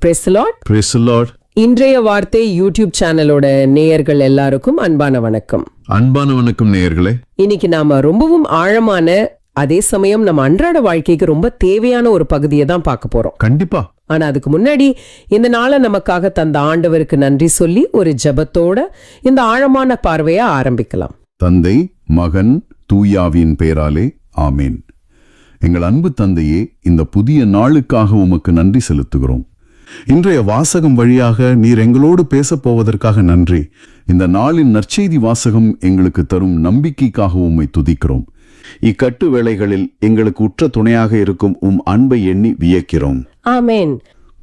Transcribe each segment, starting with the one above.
Praise the Lord. Praise the Lord. இன்றைய வார்த்தை YouTube சேனலோட நேயர்கள் எல்லாருக்கும் அன்பான வணக்கம். அன்பான வணக்கம் நேயர்களே. இன்னைக்கு நாம ரொம்பவும் ஆழமான, அதே சமயம் நம்ம அன்றாட வாழ்க்கைக்கு ரொம்ப தேவையான ஒரு பகுதியை தான் பார்க்க போறோம். கண்டிப்பா. ஆனா அதுக்கு முன்னாடி இந்த நாளை நமக்காக தந்த ஆண்டவருக்கு நன்றி சொல்லி ஒரு ஜெபத்தோட இந்த ஆழமான பார்வையை ஆரம்பிக்கலாம். தந்தை, மகன், தூயாவின் பெயராலே ஆமேன். எங்கள் அன்பு தந்தையே, இந்த புதிய நாளுக்காக உமக்கு நன்றி செலுத்துகிறோம். இன்றைய வாசகம் வழியாக நீர் எங்களோடு பேசப் போவதற்காக நன்றி. இந்த நாளின் நற்செய்தி வாசகம் எங்களுக்கு தரும் நம்பிக்கைக்காக உம்மை துதிக்கிறோம். இக்கட்டு வேளைகளில் எங்களுக்கு உற்ற துணையாக இருக்கும் அன்பை எண்ணி வியக்கிறோம். ஆமேன்.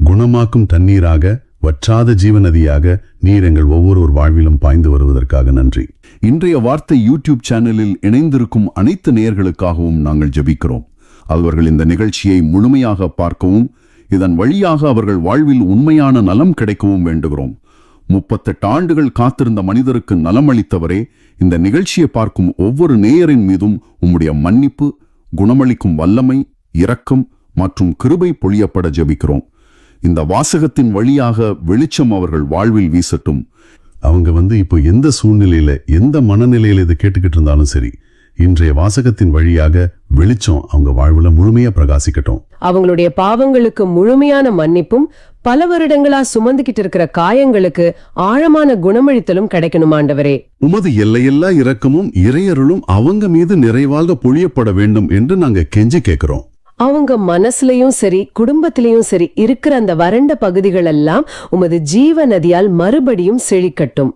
குணமாக்கும் தண்ணீராக, வற்றாத ஜீவநதியாக நீர் எங்கள் ஒவ்வொரு வாழ்விலும் பாய்ந்து வருவதற்காக நன்றி. இன்றைய வார்த்தை யூடியூப் சேனலில் இணைந்திருக்கும் அனைத்து நேயர்களுக்காகவும் நாங்கள் ஜெபிக்கிறோம். அவர்கள் இந்த நிகழ்ச்சியை முழுமையாக பார்க்கவும், இதன் வழியாக அவர்கள் வாழ்வில் உண்மையான நலம் கிடைக்கவும் வேண்டுகிறோம். 38 ஆண்டுகள் காத்திருந்த மனிதருக்கு நலம் அளித்தவரே, இந்த நிகழ்ச்சியை பார்க்கும் ஒவ்வொரு நேயரின் மீதும் உம்முடைய மன்னிப்பு, குணமளிக்கும் வல்லமை, இரக்கம் மற்றும் கிருபை பொழியப்பட ஜெபிக்கிறோம். இந்த வாசகத்தின் வழியாக வெளிச்சம் அவர்கள் வாழ்வில் வீசட்டும். அவங்க இப்போ எந்த சூழ்நிலையில, எந்த மனநிலையில இதை கேட்டுக்கிட்டு இருந்தாலும் சரி, இன்றைய வாசகத்தின் வழியாக வெளிச்சம் அவங்க வாழ்வுல முழுமையா பிரகாசிக்கட்டும். அவங்களுடைய பாவங்களுக்கு முழுமையான மன்னிப்பும், பல வருடங்களா சுமந்துகிட்டு இருக்கிற காயங்களுக்கு ஆழமான குணமளித்தலும் கிடைக்கணும் ஆண்டவரே. உமது எல்லையெல்லா இரக்கமும் இறையருளும் அவங்க மீது நிறைவாக பொழியப்பட வேண்டும் என்று நாங்க கெஞ்சி கேட்கிறோம். அவங்க மனசுலயும் சரி, குடும்பத்திலையும் சரி இருக்கிற அந்த வறண்ட பகுதிகள் எல்லாம் உமது ஜீவ நதியால் மறுபடியும் செழிக்கட்டும்.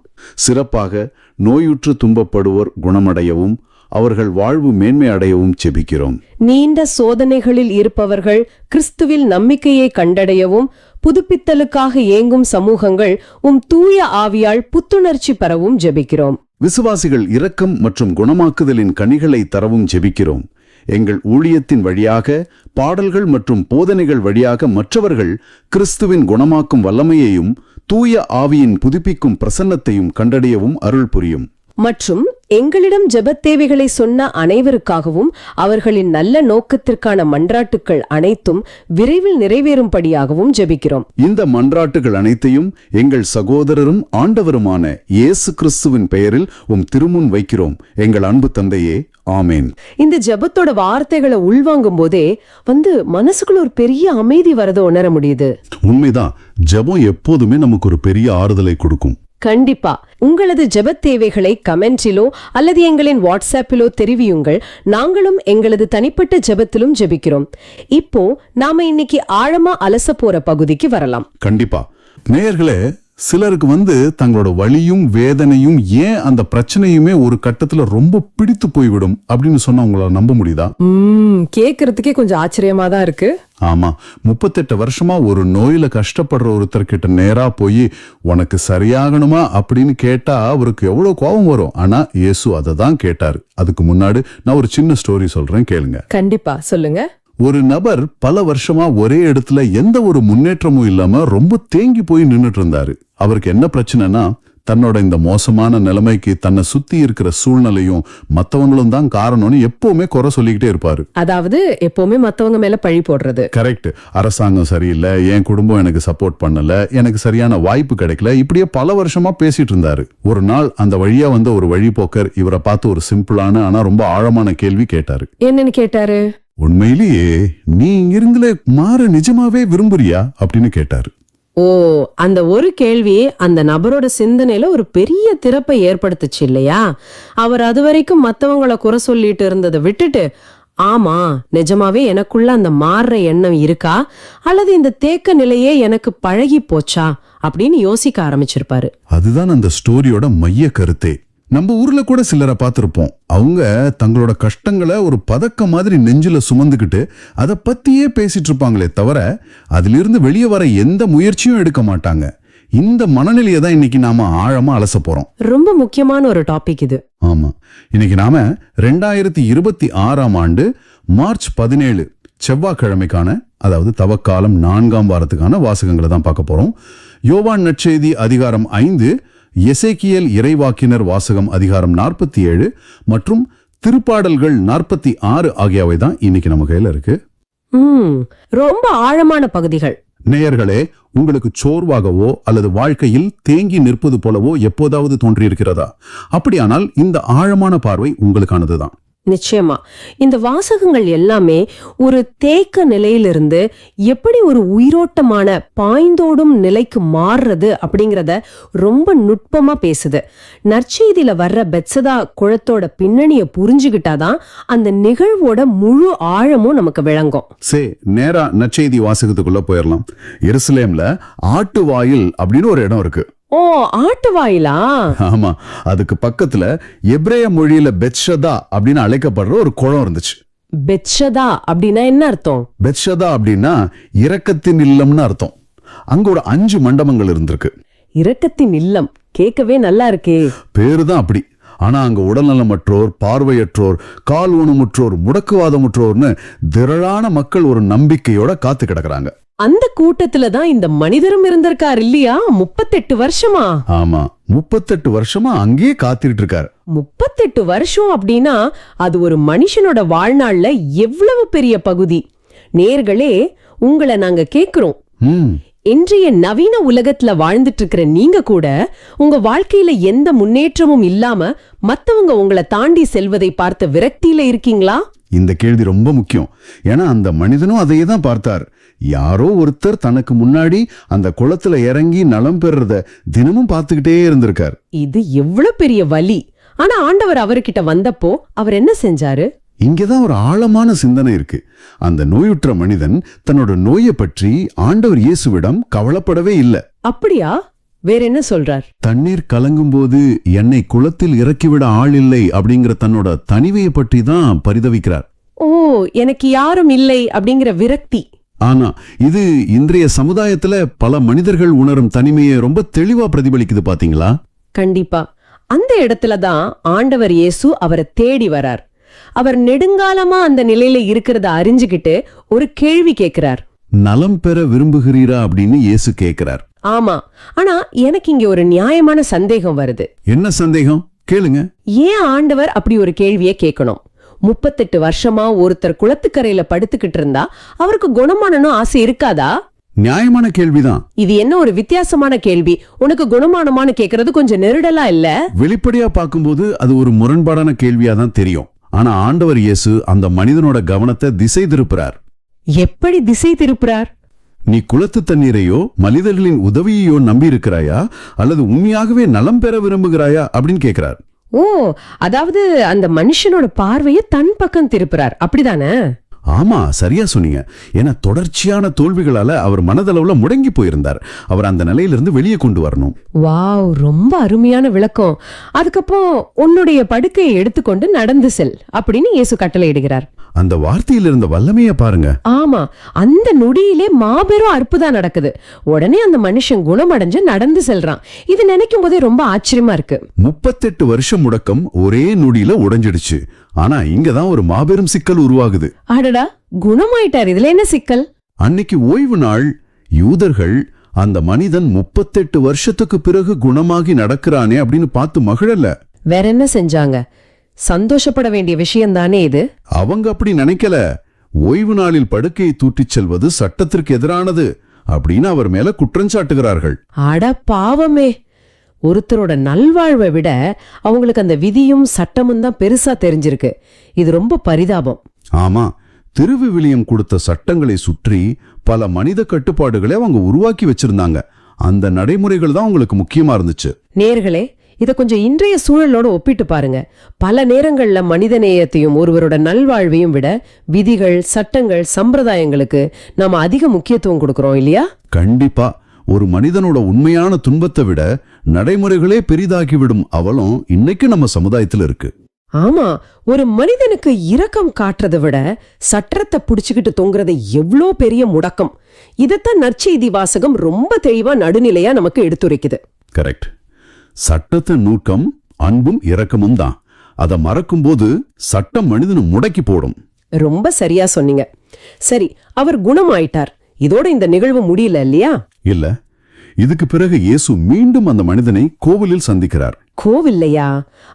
சிறப்பாக நோயுற்று துன்பப்படுவோர் குணமடையவும், அவர்கள் வாழ்வு மேன்மை அடையவும் செபிக்கிறோம். நீண்ட சோதனைகளில் இருப்பவர்கள் கிறிஸ்துவில் நம்பிக்கையை கண்டடையவும், புதுப்பித்தலுக்காக ஏங்கும் சமூகங்கள் தூய ஆவியால் புத்துணர்ச்சி பெறவும் ஜெபிக்கிறோம். விசுவாசிகள் இரக்கம் மற்றும் குணமாக்குதலின் கனிகளை தரவும் ஜெபிக்கிறோம். எங்கள் ஊழியத்தின் வழியாக, பாடல்கள் மற்றும் போதனைகள் வழியாக மற்றவர்கள் கிறிஸ்துவின் குணமாக்கும் வல்லமையையும் தூய ஆவியின் புதுப்பிக்கும் பிரசன்னத்தையும் கண்டடையவும் அருள் புரியும். மற்றும் எங்களிடம் ஜெபத் தேவைகளை சொன்ன அனைவருக்காகவும் அவர்களின் நல்ல நோக்கத்திற்கான மன்றாட்டுக்கள் அனைத்தும் விரைவில் நிறைவேறும்படியாகவும் ஜெபிக்கிறோம். இந்த மன்றாட்டுகள் அனைத்தையும் எங்கள் சகோதரரும் ஆண்டவருமான இயேசு கிறிஸ்துவின் பெயரில் திருமுன் வைக்கிறோம். எங்கள் அன்பு தந்தையே, ஆமேன். இந்த ஜெபத்தோட வார்த்தைகளை உள்வாங்கும் போதே மனசுக்குள்ள ஒரு பெரிய அமைதி வரத உணர முடியுது. உண்மைதான். ஜெபம் எப்போதுமே நமக்கு ஒரு பெரிய ஆறுதலை கொடுக்கும். கண்டிப்பா. உங்களது ஜெபத் தேவைகளை கமெண்டிலோ அல்லது எங்களின் வாட்ஸ்அப்பிலோ தெரிவியுங்கள். நாங்களும் எங்களது தனிப்பட்ட ஜெபத்திலும் ஜெபிக்கிறோம். இப்போ நாம இன்னைக்கு ஆழமா அலச போற பகுதிக்கு வரலாம். கண்டிப்பா. நேயர்களே, சிலருக்கு தங்களோட வலியும் வேதனையும், ஏன் அந்த பிரச்சனையுமே ஒரு கட்டத்துல ரொம்ப பிடித்து போய்விடும் அப்படின்னு சொன்னா உங்களால நம்ப முடியுதா? கேக்குறதுக்கே கொஞ்சம் ஆச்சரியமா தான் இருக்கு. ஆமா, 38 வருஷமா ஒரு நோயில கஷ்டப்படுற ஒருத்தர்கிட்ட நேரா போய் உனக்கு சரியாகணுமா அப்படின்னு கேட்டா அவருக்கு எவ்வளவு கோபம் வரும். ஆனா இயேசு அதை தான் கேட்டாரு. அதுக்கு முன்னாடி நான் ஒரு சின்ன ஸ்டோரி சொல்றேன், கேளுங்க. கண்டிப்பா, சொல்லுங்க. ஒரு நபர் பல வருஷமா ஒரே இடத்துல எந்த ஒரு முன்னேற்றமும் இல்லாம ரொம்ப தேங்கி போய் நின்னுட்டு இருந்தாரு. அவருக்கு என்ன பிரச்சனைனா, தன்னோட இந்த மோசமான நிலைமைக்கு தன்னை சுத்தி இருக்கிற சூழ்நிலையும் மத்தவங்களும் தான் காரணம்னு எப்பவுமே குறை சொல்லிக்கிட்டே இருப்பாரு. அதாவது எப்பவுமே மத்தவங்க மேல பழி போடுறது. கரெக்ட். அரசாங்கம் சரியில்லை, என் குடும்பம் எனக்கு சப்போர்ட் பண்ணல, எனக்கு சரியான வாய்ப்பு கிடைக்கல, இப்படியே பல வருஷமா பேசிட்டு இருந்தாரு. ஒரு நாள் அந்த வழியா ஒரு வழிபோக்கர் இவரை பார்த்து ஒரு சிம்பிளான ஆனா ரொம்ப ஆழமான கேள்வி கேட்டாரு. என்னன்னு கேட்டாரு? உண்மையிலேயே நீ இங்கிருந்துல மாற நிஜமாவே விரும்புறியா அப்படின்னு கேட்டாரு. ஓ, அந்த ஒரு கேள்வி அந்த நபரோட சிந்தனையில ஒரு பெரிய திறப்பை ஏற்படுத்துச்சு இல்லையா? அவர் அதுவரைக்கும் மத்தவங்களை குறை சொல்லிட்டு இருந்ததை விட்டுட்டு, ஆமா நிஜமாவே எனக்குள்ள அந்த மாறுற எண்ணம் இருக்கா, அல்லது இந்த தேக்க நிலையே எனக்கு பழகி போச்சா அப்படின்னு யோசிக்க ஆரம்பிச்சிருப்பாரு. அதுதான் அந்த ஸ்டோரியோட மைய கருத்தே. நம்ம ஊர்ல கூட சிலரை பார்த்திருப்போம். அவங்க தங்களோட கஷ்டங்களை ஒரு பதக்க மாதிரி நெஞ்சில சுமந்துக்கிட்டு அதை பத்தியே பேசிட்டு இருப்பாங்களே தவிர அதிலிருந்து வெளியே வர எந்த முயற்சியும் எடுக்க மாட்டாங்க. இந்த மனநிலையை தான் இன்னைக்கு நாம ஆழமா அலச போறோம். ரொம்ப முக்கியமான ஒரு டாபிக் இது. ஆமா, இன்னைக்கு நாம 2026 ஆண்டு மார்ச் 17 செவ்வாய்க்கிழமைக்கான, அதாவது தவக்காலம் 4ஆம் வாரத்துக்கான வாசகங்களை தான் பார்க்க போறோம். யோவான் நற்செய்தி அதிகாரம் 5, எசேக்கியேல் இறைவாக்கினர் வாசகம் அதிகாரம் 47 மற்றும் திருப்பாடல்கள் 46 ஆகியவை தான் இன்னைக்கு நம்ம கையில இருக்கு. ரொம்ப ஆழமான பகுதிகள். நேயர்களே, உங்களுக்கு சோர்வாகவோ அல்லது வாழ்க்கையில் தேங்கி நிற்பது போலவோ எப்போதாவது தோன்றியிருக்கிறதா? அப்படியானால் இந்த ஆழமான பார்வை உங்களுக்கானதுதான். நிச்சயமா இந்த வாசகங்கள் எல்லாமே ஒரு தேக்க நிலையிலிருந்து எப்படி ஒரு உயிரோட்டமான பாய்ந்தோடும் நிலைக்கு மாறுறது அப்படிங்கறத ரொம்ப நுட்பமா பேசுது. நற்செய்தியில வர்ற பெத்சதா குளத்தோட பின்னணிய புரிஞ்சுகிட்டாதான் அந்த நிகழ்வோட முழு ஆழமும் நமக்கு விளங்கும். நேரா நற்செய்தி வாசகத்துக்குள்ள போயிடலாம். எருசலேம்ல ஆட்டு வாயில் அப்படின்னு ஒரு இடம் இருக்கு. ஓ, ஆட்டு வாயிலா? ஆமா, அதுக்கு பக்கத்துல எபிரேய மொழியில பெத்ஷதா அப்படின்னு அழைக்கப்படுற ஒரு குளம் இருந்துச்சு. பெத்ஷதா அப்படின்னா என்ன அர்த்தம்? பெத்ஷதா அப்படின்னா இரக்கத்தின் இல்லம்னு அர்த்தம். அங்க ஒரு 5 மண்டபங்கள் இருந்திருக்கு. இரக்கத்தின் இல்லம் கேட்கவே நல்லா இருக்கே. பேருதான் அப்படி. ஆனா அங்க உடல்நலமற்றோர், பார்வையற்றோர், கால் ஊனமுற்றோர், முடக்குவாதமுற்றோர்னு திரளான மக்கள் ஒரு நம்பிக்கையோட காத்து கிடக்குறாங்க. அந்த கூட்டத்துல தான் இந்த மனிதரும் இருந்திருக்கார் இல்லையா? 38 வருஷமா? ஆமா, 38 வருஷமா அங்கேயே காத்துட்டு இருக்காரு. 38 வருஷம் அப்படின்னா அது ஒரு மனுஷனோட வாழ்நாள்ல எவ்வளவு பெரிய பகுதி. நேர்களே, உங்களை நாங்க கேக்குறோம். இன்றைய நவீன உலகத்துல வாழ்ந்துட்டு இருக்கிற நீங்க கூட உங்க வாழ்க்கையில எந்த முன்னேற்றமும் இல்லாம மத்தவங்க உங்களை தாண்டி செல்வதை பார்த்த விரக்தியில இருக்கீங்களா? இந்த கேள்வி ரொம்ப முக்கியம். ஏன்னா அந்த மனிதனும் அதையே தான் பார்த்தார். யாரோ ஒருத்தர் தனக்கு முன்னாடி அந்த குளத்துல இறங்கி நலம் பெறறத தினமும் பார்த்துக்கிட்டே இருந்திருக்கார். இது எவ்வளவு பெரிய வலி. ஆனா ஆண்டவர் அவர்கிட்ட வந்தப்போ அவர் என்ன செஞ்சாரு? இங்கதான் ஒரு ஆழமான சிந்தனை இருக்கு. அந்த நோயுற்ற மனிதன் தன்னோட நோயை பற்றி ஆண்டவர் இயேசுவிடம் கவலைப்படவே இல்லை. அப்படியா? வேற என்ன சொல்றார்? தண்ணீர் கலங்கும் போது என்னை குளத்தில் இறக்கிவிட ஆள் இல்லை அப்படிங்கிற தன்னோட தனிவையை பற்றி தான் பரிதவிக்கிறார். ஓ, எனக்கு யாரும் இல்லை அப்படிங்கிற விரக்தி. ஆனா இது இன்றைய சமுதாயத்துல பல மனிதர்கள் உணரும் தனிமையை ரொம்ப தெளிவா பிரதிபலிக்குது. பாத்தீங்களா? கண்டிப்பா. அந்த இடத்துலதான் ஆண்டவர் இயேசு அவரை தேடி வரார். அவர் நெடுங்காலமா அந்த நிலையில இருக்கிறத அறிஞ்சுகிட்டு ஒரு கேள்வி கேட்கிறார். நலம் பெற விரும்புகிறீரா அப்படின்னு இயேசு கேட்கிறார். ஆமா, ஆனா எனக்கு இங்க ஒரு நியாயமான சந்தேகம் வருது. என்ன சந்தேகம்? கேளுங்க. ஏன் ஆண்டவர் அப்படி ஒரு கேள்வியை கேட்கணும்? 38 வருஷமா ஒருத்தர் குளத்துக்கரையில படுத்துக்கிட்டு இருந்தா அவருக்கு குணமானனும் ஆசை இருக்காதா? நியாயமான கேள்விதான். இது என்ன ஒரு வித்தியாசமான கேள்வி? உனக்கு குணமானமானு கேக்குறது கொஞ்சம் நெருடலா இல்ல? வெளிப்படையா பார்க்கும்போது அது ஒரு முரண்பாடான கேள்வியா தான் தெரியும். ஆனா ஆண்டவர் இயேசு அந்த மனிதனோட கவனத்தை திசை திருப்புறார். எப்படி திசை திருப்புறார்? நீ குளத்து தண்ணீரையோ மனிதர்களின் உதவியையோ நம்பி இருக்கிறாயா அல்லது உண்மையாகவே நலம் பெற விரும்புகிறாயா அப்படின்னு கேட்கிறார். ஓ, அதாவது அந்த மனுஷனோட பார்வையை தன் பக்கம் திருப்புறார், அப்படிதானே? ஆமா, சரியா சொன்னீங்க. ஏன்னா தொடர்ச்சியான தோல்விகளால அவர் மனதளவுல முடங்கி போயிருந்தார். அவர் அந்த நிலையிலிருந்து வெளியே கொண்டு வரணும். வாவ், ரொம்ப அருமையான விளக்கம். அதுக்கப்புறம் உன்னுடைய படுக்கையை எடுத்துக்கொண்டு நடந்து செல் அப்படின்னு இயேசு கட்டளை இடுகிறார். அந்த வார்த்தையில் இருந்த வல்லமைய பாருங்க. ஆமா, அந்த நொடியிலே மாபெரும் அற்புதம் நடக்குது. உடனே அந்த மனுஷன் குணமடைஞ்சு நடந்து செல்றான். இது நினைக்கும் போதே ரொம்ப ஆச்சரியமா இருக்கு. 38 வருஷம் முடக்கம் ஒரே நொடியில உடைஞ்சிடுச்சு. ஆனா இங்கதான் ஒரு மாபெரும் சிக்கல் உருவாகுது. அடடா, குணமாயிட்டார், இதுல என்ன சிக்கல்? அன்னைக்கு ஓய்வு நாள். யூதர்கள் அந்த மனிதன் 38 வருஷத்துக்கு பிறகு குணமாகி நடக்கிறானே அப்படின்னு பார்த்து மகிழல. வேற என்ன செஞ்சாங்க? சந்தோஷப்பட வேண்டிய விஷயம் தானே இது. அவங்க அப்படி நினைக்கல. ஓய்வு நாளில் படுக்கையை தூட்டிச் செல்வது சட்டத்திற்கு எதிரானது அப்படின்னு அவர் மேல குற்றஞ்சாட்டுகிறார்கள். அட பாவமே, ஒருத்தரோட நல்வாழ்வை விட அவங்களுக்கு அந்த விதியும் சட்டமும் தான் பெருசா தெரிஞ்சிருக்கு. இது ரொம்ப பரிதாபம். ஆமா, திருவிவிலியம் கொடுத்த சட்டங்களை சுற்றி பல மனித கட்டுப்பாடுகளை அவங்க உருவாக்கி வச்சிருந்தாங்க. அந்த நடைமுறைகள் தான் அவங்களுக்கு முக்கியமா இருந்துச்சு. நேர்களே, இத கொஞ்சம் இன்றைய சூழலோட ஒப்பிட்டு பாருங்க. பல நேரங்கள்ல மனிதநேயத்தையும் ஒருவரோட நல்வாழ்வையும் விட விதிகள், சட்டங்கள், சம்பிரதாயங்களுக்கு நாம அதிக முக்கியத்துவம் கொடுக்கறோம் இல்லையா? கண்டிப்பா. ஒரு மனிதனோட உண்மையான துன்பத்தை விட நடைமுறைகளே பெரிதாகிவிடும் அவலம் இன்னைக்கு நம்ம சமுதாயத்துல இருக்கு. ஆமா, ஒரு மனிதனுக்கு இரக்கம் காட்டுறதை விட சட்டத்தை புடிச்சுக்கிட்டு தொங்குறது எவ்வளோ பெரிய முடக்கம். இதத்தான் நற்செய்தி வாசகம் ரொம்ப தெளிவா நடுநிலையா நமக்கு எடுத்துரைக்குது. கரெக்ட். சட்டத்தின் நோக்கம் அன்பும் இரக்கமும் தான். அதை மறக்கும் போது சட்டம் மனிதனை முடக்கி போடும். ரொம்ப சரியா சொன்னீங்க. சரி, அவர் குணமாயிட்டார். இதோட இந்த நிகழ்வு முடியல இல்லையா? இல்ல, இதுக்கு பிறகு இயேசு மீண்டும் அந்த மனிதனை கோவிலில் சந்திக்கிறார். கோவில்லையா?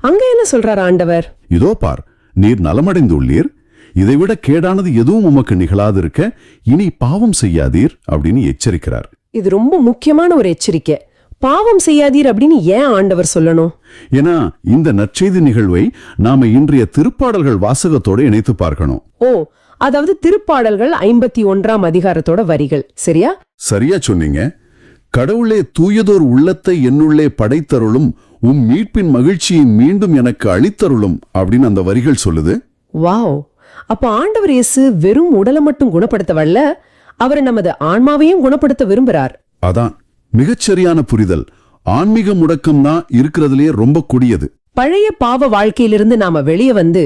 அங்க என்ன சொல்றார் ஆண்டவர்? இதோ பார், நீர் நலமடைந்துள்ளீர். இதைவிட கேடானது எதுவும் உமக்கு நிகழாதிருக்க இனி பாவம் செய்யாதீர் அப்படின்னு எச்சரிக்கிறார். இது ரொம்ப முக்கியமான ஒரு எச்சரிக்கை. பாவம் செய்யாதீர் அப்படின்னு ஏன் ஆண்டவர் சொல்லணும்? ஏன்னா இந்த நற்செய்தி நிகழ்வை நாம இன்றைய திருப்பாடல்கள் வாசகத்தோடு இணைத்து பார்க்கணும். ஓ, அதாவது திருப்பாடல்கள் 51ஆம் அதிகாரத்தோட வரிகள், சரியா? சரியா சொன்னீங்க. கடவுளே, தூயதோர் உள்ளத்தை என்னுள்ளே படைத்தருளும், மீட்பின் மகிழ்ச்சியை மீண்டும் எனக்கு அளித்தருளும் அப்படின்னு அந்த வரிகள் சொல்லுது. வாவ்! அப்ப ஆண்டவர் இயேசு வெறும் உடலை மட்டும் குணப்படுத்த வரல, அவர் நமது ஆன்மாவையும் குணப்படுத்த விரும்புறார். அதான் மிகச்சரியான புரிதல். ஆன்மீக முடக்கம் தான் இருக்கிறதுலயே ரொம்ப கொடியது. பழைய பாவ வாழ்க்கையிலிருந்து நாம வெளியே வந்து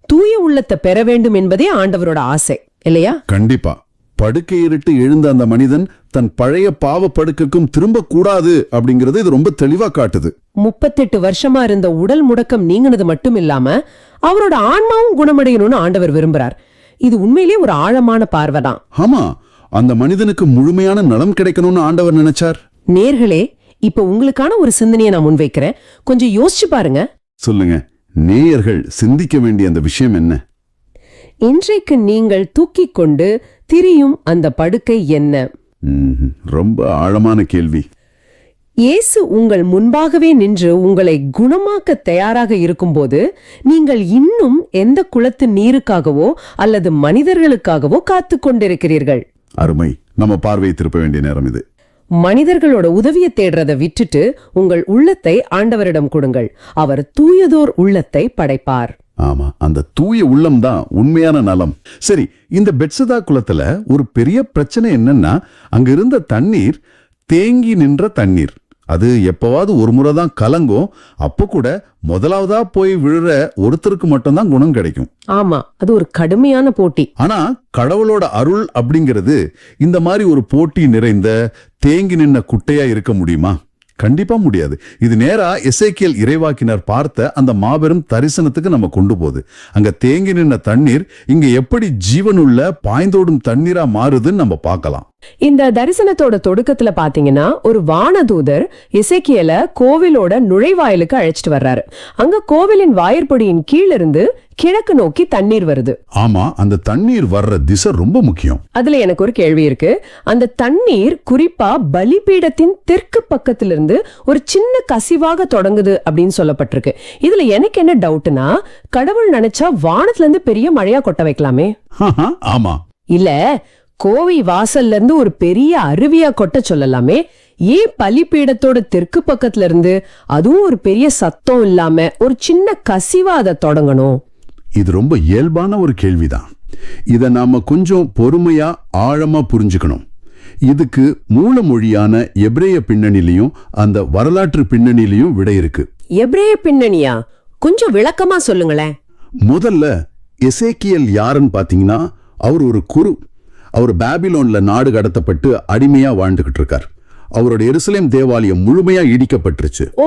தூய உள்ளத்தை பெற வேண்டும் என்பதே ஆண்டவரோட ஆசை, இல்லையா? கண்டிப்பா. படுக்கையிட்டு எழுந்த அந்த மனிதன் தன் பழைய பாவ படுக்கைக்கும் திரும்ப கூடாது அப்படிங்கறது இது ரொம்ப தெளிவா காட்டுது. 38 வருஷமா இருந்த உடல் முடக்கம் நீங்கினது மட்டும் இல்லாம அவரோட ஆன்மாவும் குணமடையணும்னு ஆண்டவர் விரும்புறார். இது உண்மையிலேயே ஒரு ஆழமான பார்வைதான். ஆமா, அந்த மனிதனுக்கு முழுமையான நலம் கிடைக்கணும்னு ஆண்டவர் நினைச்சார். நேர்களே, இப்ப உங்களுக்கான ஒரு சிந்தனையை நான் முன்வைக்கிறேன், கொஞ்சம் யோசிச்சு பாருங்க. சொல்லுங்க. நேயர்கள் சிந்திக்க வேண்டிய அந்த விஷயம் என்ன? இன்றைக்கு நீங்கள் தூக்கிக் கொண்டு திரியும் அந்த படுக்கை என்ன? ரொம்ப ஆழமான கேள்வி. இயேசு உங்கள் முன்பாகவே நின்று உங்களை குணமாக்க தயாராக இருக்கும்போது நீங்கள் இன்னும் எந்த குளத்து நீருக்காகவோ அல்லது மனிதர்களுக்காகவோ காத்து கொண்டிருக்கிறீர்கள்? அருமை. நம்ம பார்வையை திருப்ப வேண்டிய நேரம் இது. மனிதர்களோட உதவியை தேடுறதை விட்டுட்டு உங்கள் உள்ளத்தை ஆண்டவரிடம் கொடுங்கள். அவர் தூயதோர் உள்ளத்தை படைப்பார். ஆமா, அந்த தூய உள்ளம் தான் உண்மையான நலம். சரி, இந்த பெட்சதா குளத்துல ஒரு பெரிய பிரச்சனை என்னன்னா, அங்க இருந்த தண்ணீர் தேங்கி நின்ற தண்ணீர். அது எப்பவாவது ஒரு முறை தான் கலங்கும். அப்ப கூட முதலாவதா போய் விழுற ஒருத்தருக்கு மட்டும்தான் குணம் கிடைக்கும். ஆமா, அது ஒரு கடுமையான போட்டி. ஆனா கடவுளோட அருள் அப்படிங்கிறது இந்த மாதிரி ஒரு போட்டி நிறைந்த தேங்கி நின்ன குட்டையா இருக்க முடியுமா? கண்டிப்பா முடியாது. இது நேரா எசேக்கியேல் இறைவாக்கினர் பார்த்த அந்த மாபெரும் தரிசனத்துக்கு நம்ம கொண்டு போகுது. அங்க தேங்கி நின்ன தண்ணீர் இங்க எப்படி ஜீவனுள்ள பாய்ந்தோடும் தண்ணீரா மாறுதுன்னு நம்ம பார்க்கலாம். இந்த தரிசனத்தோட தொடக்கத்துல பாத்தீங்கன்னா, ஒரு வானதூதர் எசேக்கியேல கோவிலோட நுழைவாயிலுக்கு அழைச்சிட்டு வர்றாரு. அங்க கோவிலின் வாயிற்படியின் கீழிருந்து கிழக்கு நோக்கி தண்ணீர் வருது. ஆமா, அந்த தண்ணீர் வர்ற திசை ரொம்ப முக்கியம். அதுல எனக்கு ஒரு கேள்வி இருக்கு. அந்த தண்ணீர் குறிப்பா பலிபீடத்தின் தெற்கு பக்கத்திலிருந்து ஒரு சின்ன கசிவாக தொடங்குது அப்படின்னு சொல்லப்பட்டிருக்கு. இதுல எனக்கு என்ன டவுட்னா, கடவுள் நினைச்சா வானத்துல இருந்து பெரிய மழையா கொட்ட வைக்கலாமே? ஆமா. இல்ல, கோவில் வாசல்ல இருந்து ஒரு பெரிய அருவியா கொட்ட சொல்லலாமே? ஏன் பலிபீடத்தோட தெற்கு பக்கத்துல இருந்து, அதுவும் ஒரு பெரிய சத்தம் இல்லாம ஒரு சின்ன கசிவா அதை தொடங்கணும்? இது ரொம்ப இயல்பான ஒரு கேள்விதான். இதை நாம கொஞ்சம் பொறுமையா ஆழமா புரிஞ்சுக்கணும். இதுக்கு மூல மொழியான எபிரேய பின்னணியிலையும் அந்த வரலாற்று பின்னணியிலையும் விடை இருக்கு. எபிரேய பின்னணியா? கொஞ்சம் விளக்கமா சொல்லுங்களேன். முதல்ல எசேக்கியேல் யாருன்னு பாத்தீங்கன்னா, அவர் ஒரு குரு. அவர் பாபிலோன்ல நாடு கடத்தப்பட்டு அடிமையா வாழ்ந்துகிட்டு இருக்கார். அவரோட எருசலேம் தேவாலயம் முழுமையா இடிக்கப்பட்டுருச்சு. ஓ,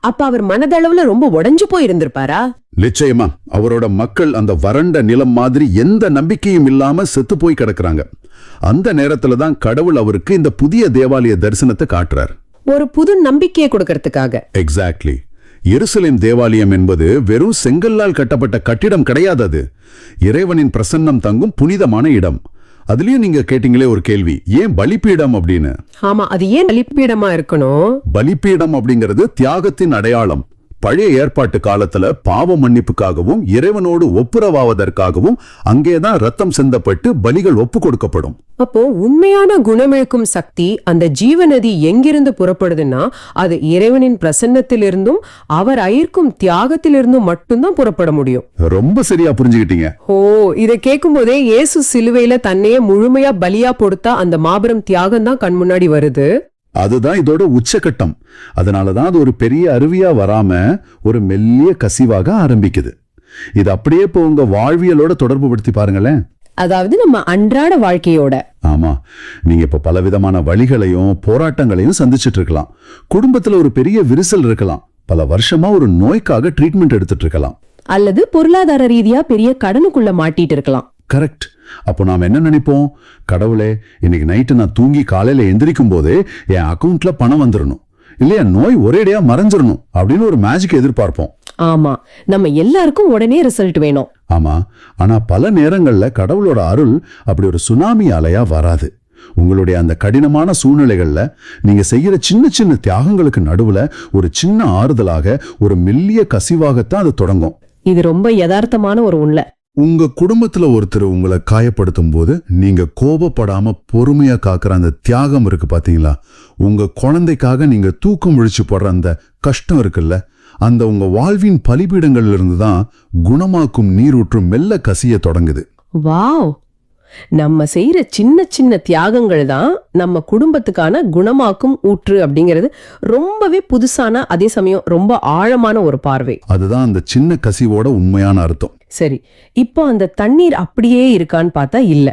அப்ப அவர் மனதளவுல ரொம்ப உடைஞ்சு போய் இருந்திருப்பாரா? நிச்சயமா. அவரோட மக்கள் அந்த வறண்ட நிலம் மாதிரி எந்த நம்பிக்கையும் இல்லாம செத்து போய் கிடக்குறாங்க. அந்த நேரத்துல தான் கடவுள் அவருக்கு இந்த புதிய தேவாலய தரிசனத்தை காட்டுறார். ஒரு புது நம்பிக்கையை கொடுக்கறதுக்காக. எக்ஸாக்ட்லி. எருசலேம் தேவாலயம் என்பது வெறும் செங்கல்லால் கட்டப்பட்ட கட்டிடம் கிடையாது. அது இறைவனின் பிரசன்னம் தங்கும் புனிதமான இடம். அதுலயும் நீங்க கேட்டீங்களே ஒரு கேள்வி, ஏன் பலிபீடம் அப்படின்னு. ஆமா, அது ஏன் பலிபீடமா இருக்கணும்? பலிபீடம் அப்படிங்கிறது தியாகத்தின் அடையாளம். பழைய ஏற்பாட்டு காலத்துல பாவ மன்னிப்புக்காகவும் இறைவனோடு ஒப்புரவாவதற்காகவும் அங்கேதான் ரத்தம் சிந்தப்பட்டு பலிகள் ஒப்பு கொடுக்கப்படும். அப்போ உண்மையான குணமிழக்கும் சக்தி அந்த ஜீவநதி எங்கிருந்து புறப்படுதுன்னா, அது இறைவனின் பிரசன்னத்திலிருந்தும் அவர் அயிர்க்கும் தியாகத்திலிருந்தும் மட்டும்தான் புறப்பட முடியும். ரொம்ப சரியா புரிஞ்சுக்கிட்டீங்க. ஓ, இதை கேட்கும் போதே இயேசு சிலுவையில தன்னையே முழுமையா பலியா கொடுத்தா அந்த மாபெரும் தியாகம் தான் கண் முன்னாடி வருது. அதுதான் இதோட உச்சகட்டம். அதனாலதான் அது ஒரு பெரிய அருவியா வராம ஒரு மெல்லிய கசிவாக ஆரம்பிக்குது. இது அப்படியே இப்போ உங்க வாழ்வியலோட தொடர்பு படுத்தி பாருங்களேன். அதாவது நம்ம அன்றாட வாழ்க்கையோட. ஆமா, நீங்க இப்ப பலவிதமான வழிகளையும் போராட்டங்களையும் சந்திச்சுட்டு இருக்கலாம். குடும்பத்துல ஒரு பெரிய விரிசல் இருக்கலாம். பல வருஷமா ஒரு நோய்க்காக ட்ரீட்மெண்ட் எடுத்துட்டு இருக்கலாம். அல்லது பொருளாதார ரீதியா பெரிய கடனுக்குள்ள மாட்டிட்டு இருக்கலாம். கரெக்ட். அப்போ நாம் என்ன நினைப்போம்? கடவுளே, இன்னைக்கு நைட்டு நான் தூங்கி காலையில எந்திரிக்கும் போதே என் அக்கௌண்ட்ல பணம் வந்துடணும், இல்லையா நோய் ஒரேடியா மறைஞ்சிடணும் அப்படின்னு ஒரு மேஜிக் எதிர்பார்ப்போம். ஆமா, நம்ம எல்லாருக்கும் உடனே ரிசல்ட் வேணும். ஆமா, ஆனா பல நேரங்கள்ல கடவுளோட அருள் அப்படி ஒரு சுனாமி அலையா வராது. உங்களுடைய அந்த கடினமான சூழ்நிலைகள்ல நீங்க செய்யற சின்ன சின்ன தியாகங்களுக்கு நடுவுல ஒரு சின்ன ஆறுதலாக, ஒரு மெல்லிய கசிவாகத்தான் அது தொடங்கும். இது ரொம்ப யதார்த்தமான ஒரு உண்மை. உங்க குடும்பத்துல ஒருத்தர் உங்களை காயப்படுத்தும் போது நீங்க கோபப்படாம பொறுமையா காக்குற அந்த தியாகம் இருக்கு பாத்தீங்களா? உங்க குழந்தைக்காக நீங்க தூக்கம் விழிச்சு போடுற அந்த கஷ்டம் இருக்குல்ல, அந்த உங்க வாழ்வின் பலிபீடங்கள்ல இருந்துதான் குணமாக்கும் நீரூற்று மெல்ல கசிய தொடங்குது. வாவ், நம்ம செய்யற சின்ன சின்ன தியாகங்கள் தான் நம்ம குடும்பத்துக்கான குணமாக்கும் ஊற்று அப்படிங்கிறது ரொம்பவே புதுசான, அதே சமயம் ரொம்ப ஆழமான ஒரு பார்வை. அதுதான் அந்த சின்ன கசிவோட உண்மையான அர்த்தம். சரி, இப்போ அந்த தண்ணீர் அப்படியே இருக்கான்னு பார்த்தா இல்ல.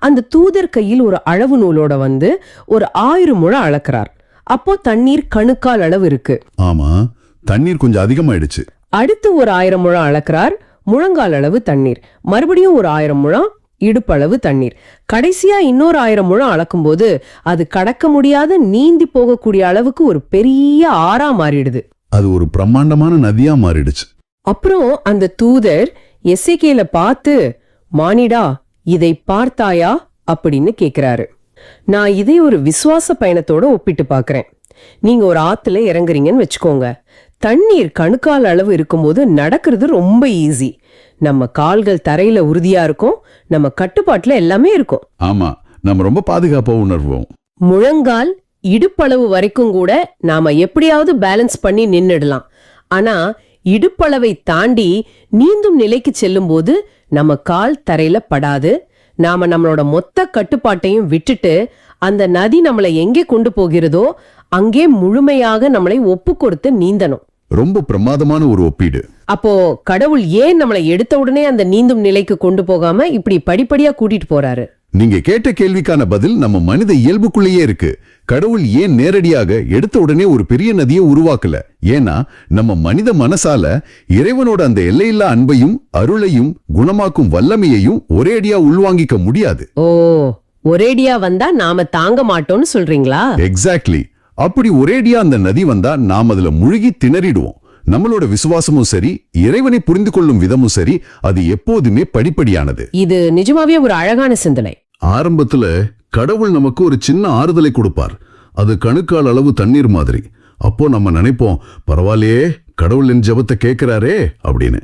அந்த தூதர் கையில் ஒரு அளவு நூலோட வந்து ஒரு 1000 முழம் அளக்கிறார். அப்போ தண்ணீர் கணுக்கால் அளவு இருக்கு. ஆமா, தண்ணீர் கொஞ்சம் அதிகமாயிடுச்சு. அடுத்து ஒரு 1000 முழம் அளக்கிறார், முழங்கால் அளவு தண்ணீர். மறுபடியும் ஒரு 1000 முழம், இடுப்பளவு தண்ணீர். கடைசியா இன்னொரு 1000 முழம் அளக்கும்போது அது கடக்க முடியாத, நீந்தி போகக்கூடிய அளவுக்கு ஒரு பெரிய ஆறா மாறிடுது. அது ஒரு பிரம்மாண்டமான நதியா மாறிடுச்சு. அப்புறம் அந்த தூதர் எசேக்கியேலை பார்த்து, மானிடா இதை பார்த்தாயா அப்படின்னு கேக்குறாரு. நான் இதை ஒரு விசுவாச பயணத்தோட ஒப்பிட்டு பாக்குறேன். நீங்க ஒரு ஆத்துல இறங்குறீங்கன்னு வச்சுக்கோங்க. தண்ணீர் கணுக்கால் அளவு இருக்கும்போது நடக்கிறது ரொம்ப ஈஸி. நம்ம கால்கள் தரையில உறுதியா இருக்கும், நம்ம கட்டுப்பாட்டுல எல்லாமே இருக்கும். ஆமா, நம்ம ரொம்ப பாதுகாப்பா உணர்வோம். முழங்கால் இடுப்பளவு வரைக்கும் கூட நாம எப்படியாவது பேலன்ஸ் பண்ணி நின்னுடலாம். ஆனா இடுப்பளவை தாண்டி நீந்தும் நிலைக்கு செல்லும் போது நம்ம கால் தரையில படாது. நாம நம்மளோட மொத்த கட்டுப்பாட்டையும் விட்டுட்டு அந்த நதி நம்மளை எங்கே கொண்டு போகிறதோ அங்கே முழுமையாக நம்மளை ஒப்பு கொடுத்து நீந்தணும். ரொம்ப பிரமாதமான ஒரு ஒப்பீடு. அப்போ கடவுள் ஏன் நம்மளை எடுத்த உடனே அந்த நீந்தும் நிலைக்கு கொண்டு போகாம இப்படி படிப்படியா கூட்டிட்டு போறாரு? நீங்க கேட்ட கேள்விக்கான பதில் நம்ம மனித இயல்புக்குள்ளேயே இருக்கு. கடவுள் ஏன் நேரடியாக எடுத்த உடனே ஒரு பெரிய நதியை உருவாக்கல? ஏன்னா நம்ம மனித மனசால இறைவனோட அந்த எல்லையில்லா அன்பையும் அருளையும் குணமாக்கும் வல்லமையையும் ஒரேடியா உள்வாங்கிக்க முடியாது. ஓ, ஒரேடியா வந்தா நாம தாங்க மாட்டோம்னு சொல்றீங்களா? எக்ஸாக்ட்லி. அப்படி ஒரேடியா அந்த நதி வந்தா நாம் அதுல முழுகி திணறிடுவோம். நம்மளோட விசுவாசமும் சரி, இறைவனை புரிந்து கொள்ளும் விதமும் சரி, அது எப்போதுமே படிப்படியானது. இது நிஜமாவே ஒரு அழகான சிந்தனை. ஆரம்பத்துல கடவுள் நமக்கு ஒரு சின்ன ஆறுதலை கொடுப்பார். அது கணுக்கால் அளவு தண்ணீர் மாதிரி. அப்போ நம்ம நினைப்போம், பரவாயில்லையே, கடவுள் என் ஜெபத்தை கேட்கிறாரே அப்படின்னு.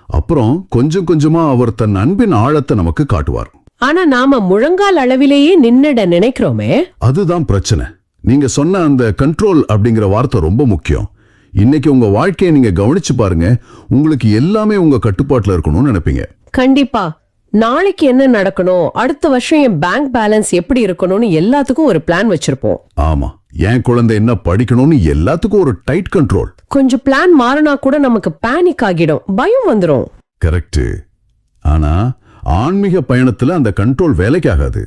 அப்புறம் கொஞ்சம் கொஞ்சமா அவர் தன் அன்பின் ஆழத்தை நமக்கு காட்டுவார். ஆனா நாம முழங்கால் அளவிலேயே நின்னுட நினைக்கிறோமே. அதுதான் பிரச்சனை. நீங்க சொன்ன அந்த கண்ட்ரோல் அப்படிங்கிற வார்த்தை ரொம்ப முக்கியம். இன்னைக்கு உங்க வாழ்க்கையை நீங்க கவனிச்சு பாருங்க. உங்களுக்கு எல்லாமே உங்க கட்டுப்பாட்டுல இருக்கணும்னு நினைப்பீங்க. கண்டிப்பா. நாளைக்கு என்ன நடக்கணும், அடுத்த வருஷம் என் பேங்க் பேலன்ஸ் எப்படி இருக்கணும்னு எல்லாத்துக்கும் ஒரு பிளான் வச்சிருப்போம். ஆமா, என் குழந்தை என்ன படிக்கணும்னு எல்லாத்துக்கும் ஒரு டைட் கண்ட்ரோல். கொஞ்சம் பிளான் மாறினா கூட நமக்கு பேனிக் ஆகிடும், பயம் வந்துடும். கரெக்ட். ஆனா ஆன்மீக பயணத்துல அந்த கண்ட்ரோல் வேலைக்கு ஆகாது.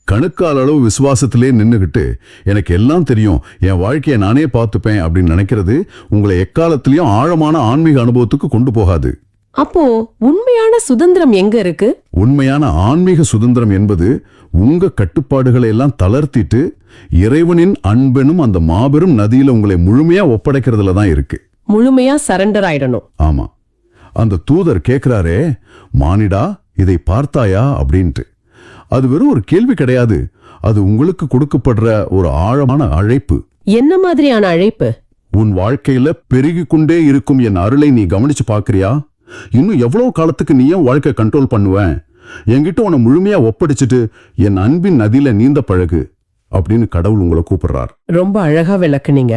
கணுக்கால் அளவு விசுவாசத்திலே நின்னுகிட்டு எனக்கு எல்லாம் தெரியும், என் வாழ்க்கையை நானே பார்த்துப்பேன் அப்படின்னு நினைக்கிறது உங்களை எக்காலத்திலையும் ஆழமான ஆன்மீக அனுபவத்துக்கு கொண்டு போகாது. அப்போ உண்மையான சுதந்திரம் எங்க இருக்கு? உண்மையான ஆன்மீக சுதந்திரம் என்பது உங்க கட்டுப்பாடுகளை எல்லாம் தளர்த்திட்டு இறைவனின் அன்பெனும் அந்த மாபெரும் நதியில உங்களை முழுமையா ஒப்படைக்கிறதுல தான் இருக்கு. முழுமையா சரண்டர் ஆயிடணும். ஆமா. அந்த தூதர் கேட்கிறாரே, மானிடா இதை பார்த்தாயா அப்படின்ட்டு. அது வெறும் ஒரு கேள்வி கிடையாது, அது உங்களுக்கு கொடுக்கப்படுற ஒரு ஆழமான அழைப்பு. என்ன மாதிரியான அழைப்பு? உன் வாழ்க்கையில பெருகி கொண்டே இருக்கும் என் அருளை நீ கவனிச்சு பாக்குறியா? இன்னும் எவ்வளவு காலத்துக்கு நீ ஏன் வாழ்க்கை கண்ட்ரோல் பண்ணுவேன்? என்கிட்ட உன்னை முழுமையா ஒப்படைச்சிட்டு என் அன்பின் நதியில நீந்த பழகு அப்படின்னு கடவுள் உங்களை கூப்பிடுறார். ரொம்ப அழகா விளக்குனீங்க.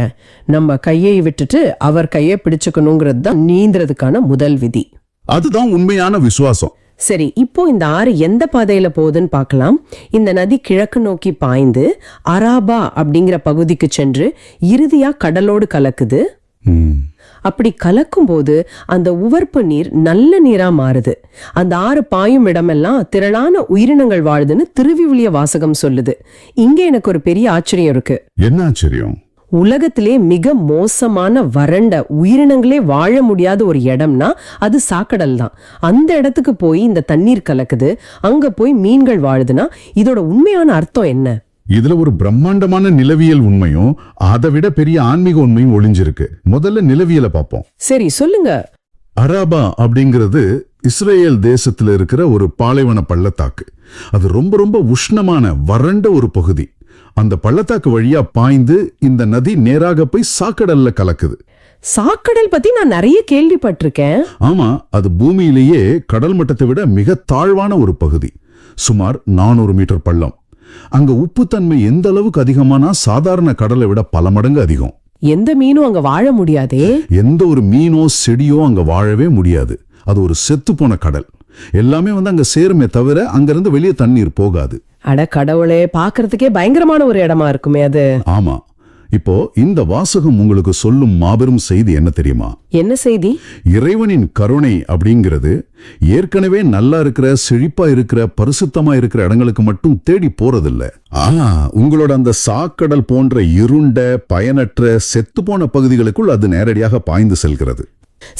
நம்ம கையை விட்டுட்டு அவர் கையை பிடிச்சுக்கணுங்கிறது தான் நீந்துறதுக்கான முதல் விதி. அதுதான் உண்மையான விசுவாசம். சரி, இப்போ இந்த ஆறு எந்த பாதையில போகுதுன்னு பார்க்கலாம். இந்த நதி கிழக்கு நோக்கி பாய்ந்து அராபா அப்படிங்கிற பகுதிக்கு சென்று இறுதியா கடலோடு கலக்குது. அப்படி கலக்கும் போது அந்த உவர்ப்பு நீர் நல்ல நீரா மாறுது. அந்த ஆறு பாயும் இடமெல்லாம் திரளான உயிரினங்கள் வாழுதுன்னு திருவிவிலிய வாசகம் சொல்லுது. இங்க எனக்கு ஒரு பெரிய ஆச்சரியம் இருக்கு. என்ன ஆச்சரியம்? உலகத்திலே மிக மோசமான வறண்ட உயிரினங்களே வாழ முடியாத ஒரு இடம்னா அது சாக்கடல் தான். அந்த இடத்துக்கு போய் இந்த தண்ணீர் கலக்குது, அங்க போய் மீன்கள் வாழுதுன்னா இதோட உண்மையான அர்த்தம் என்ன? இதுல ஒரு பிரம்மாண்டமான நிலவியல் உண்மையும் அதை விட பெரிய ஆன்மீக உண்மையும் ஒளிஞ்சிருக்கு. முதல்ல நிலவியலை பார்ப்போம். சரி, சொல்லுங்க. அராபா அப்படிங்கிறது இஸ்ரேல் தேசத்துல இருக்கிற ஒரு பாலைவன பள்ளத்தாக்கு. அது ரொம்ப ரொம்ப உஷ்ணமான வறண்ட ஒரு பகுதி. அந்த பள்ளத்தாக்கு வழியா பாய்ந்து இந்த நதி நேராக போய் சாக்கடல்ல கலக்குது. சாக்கடல் பத்தி நான் நிறைய கேள்விப்பட்டிருக்கேன். ஆமா, அது பூமியிலேயே கடல் மட்டத்தை விட மிக தாழ்வான ஒரு பகுதி. சுமார் 400 மீட்டர் பள்ளம். அங்க உப்புத்தன்மை எந்த அளவுக்கு அதிகமானா சாதாரண கடலை விட பல மடங்கு அதிகம். எந்த மீனும் அங்க வாழ முடியாதே. எந்த ஒரு மீனோ செடியோ அங்க வாழவே முடியாது. அது ஒரு செத்து போன கடல். எல்லாமே அங்க சேருமே தவிர அங்கிருந்து வெளியே தண்ணீர் போகாது. அட கடவுளே, பாக்குறதுக்கே பயங்கரமான ஒரு இடமா இருக்குமே அது. ஆமா. இப்போ இந்த வாசகம் உங்களுக்கு சொல்லும் மாபெரும் செய்தி என்ன தெரியுமா? என்ன செய்தி? இறைவனின் கருணை அப்படிங்கிறது ஏற்கனவே நல்லா இருக்கிற, செழிப்பா இருக்கிற, பரிசுத்தமா இருக்கிற இடங்களுக்கு மட்டும் தேடி போறதில்ல. உங்களோட அந்த சாக்கடல் போன்ற இருண்ட, பயனற்ற, செத்துப்போன பகுதிகளுக்குள் அது நேரடியாக பாய்ந்து செல்கிறது.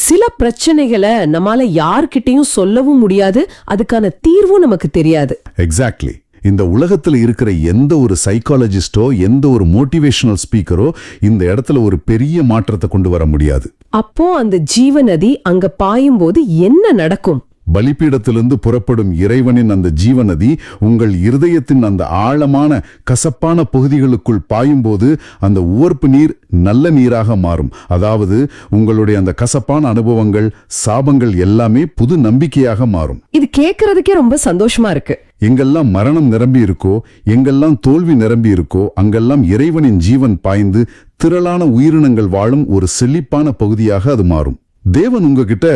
சில பிரச்சனைகளை நம்மால யார்கிட்டயும் சொல்லவும் முடியாது, அதுக்கான தீர்வும் நமக்கு தெரியாது. எக்ஸாக்ட்லி. இந்த உலகத்துல இருக்கிற எந்த ஒரு சைக்காலஜிஸ்டோ, எந்த ஒரு மோட்டிவேஷனல் ஸ்பீக்கரோ இந்த இடத்துல ஒரு பெரிய மாற்றத்தை கொண்டு வர முடியாது. அப்போ அந்த ஜீவ நதி அங்க பாயும் போது என்ன நடக்கும்? பலிபீடத்திலிருந்து புறப்படும் இறைவனின் அந்த ஜீவநதி உங்கள் இருதயத்தின் அந்த ஆழமான கசப்பான பகுதிகளுக்குள் பாயும்போது அந்த உவர்ப்பு நீர் நல்ல நீராக மாறும். அதாவது உங்களுடைய அந்த கசப்பான அனுபவங்கள், சாபங்கள் எல்லாமே புது நம்பிக்கையாக மாறும். இது கேட்கறதுக்கே ரொம்ப சந்தோஷமா இருக்கு. எங்கெல்லாம் மரணம் நிரம்பி இருக்கோ, எங்கெல்லாம் தோல்வி நிரம்பி இருக்கோ, அங்கெல்லாம் இறைவனின் ஜீவன் பாய்ந்து திரளான உயிரினங்கள் வாழும் ஒரு செழிப்பான பகுதியாக அது மாறும். தேவன் உங்ககிட்ட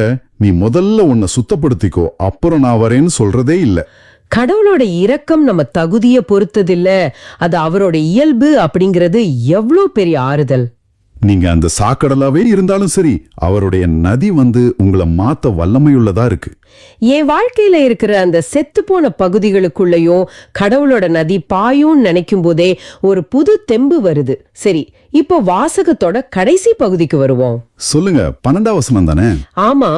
நீ முதல்ல உன்னை சுத்தப்படுத்திக்கோ, அப்புறம் நான் வரேன்னு சொல்றதே இல்ல. கடவுளோட இரக்கம் நம்ம தகுதியை பொறுத்ததில்ல, அது அவரோட இயல்பு அப்படிங்கிறது எவ்வளவு பெரிய ஆறுதல். நீங்க அந்த சாக்கடலாவே இருந்தாலும் சரி, அவருடைய நதி உங்களை மாத்த வல்லமையுள்ளதா இருக்கு. என் வாழ்க்கையில இருக்கிற அந்த செத்து போன பகுதிகளுக்குள்ளயும் கடவுளோட நதி பாயும் நினைக்கும் போதே ஒரு புது தெம்பு வருது. சரி, இப்போ வாசகத்தோட கடைசி பகுதிக்கு வருவோம். சொல்லுங்க, 12ஆம் வசனம் தானே? ஆமா,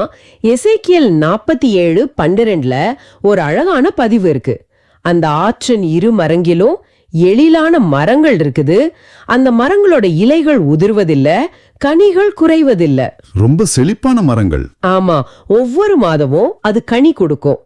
எசேக்கியேல் 47:12 ஒரு அழகான பதிவு இருக்கு. அந்த ஆற்றின் இரு மரங்கிலும் எழிலான மரங்கள் இருக்குது. அந்த மரங்களோட இலைகள் உதிர்வதில்ல, கனிகள் குறைவதில்ல. ரொம்ப செழிப்பான மரங்கள். ஆமா, ஒவ்வொரு மாதமும் அது கனி கொடுக்கும்.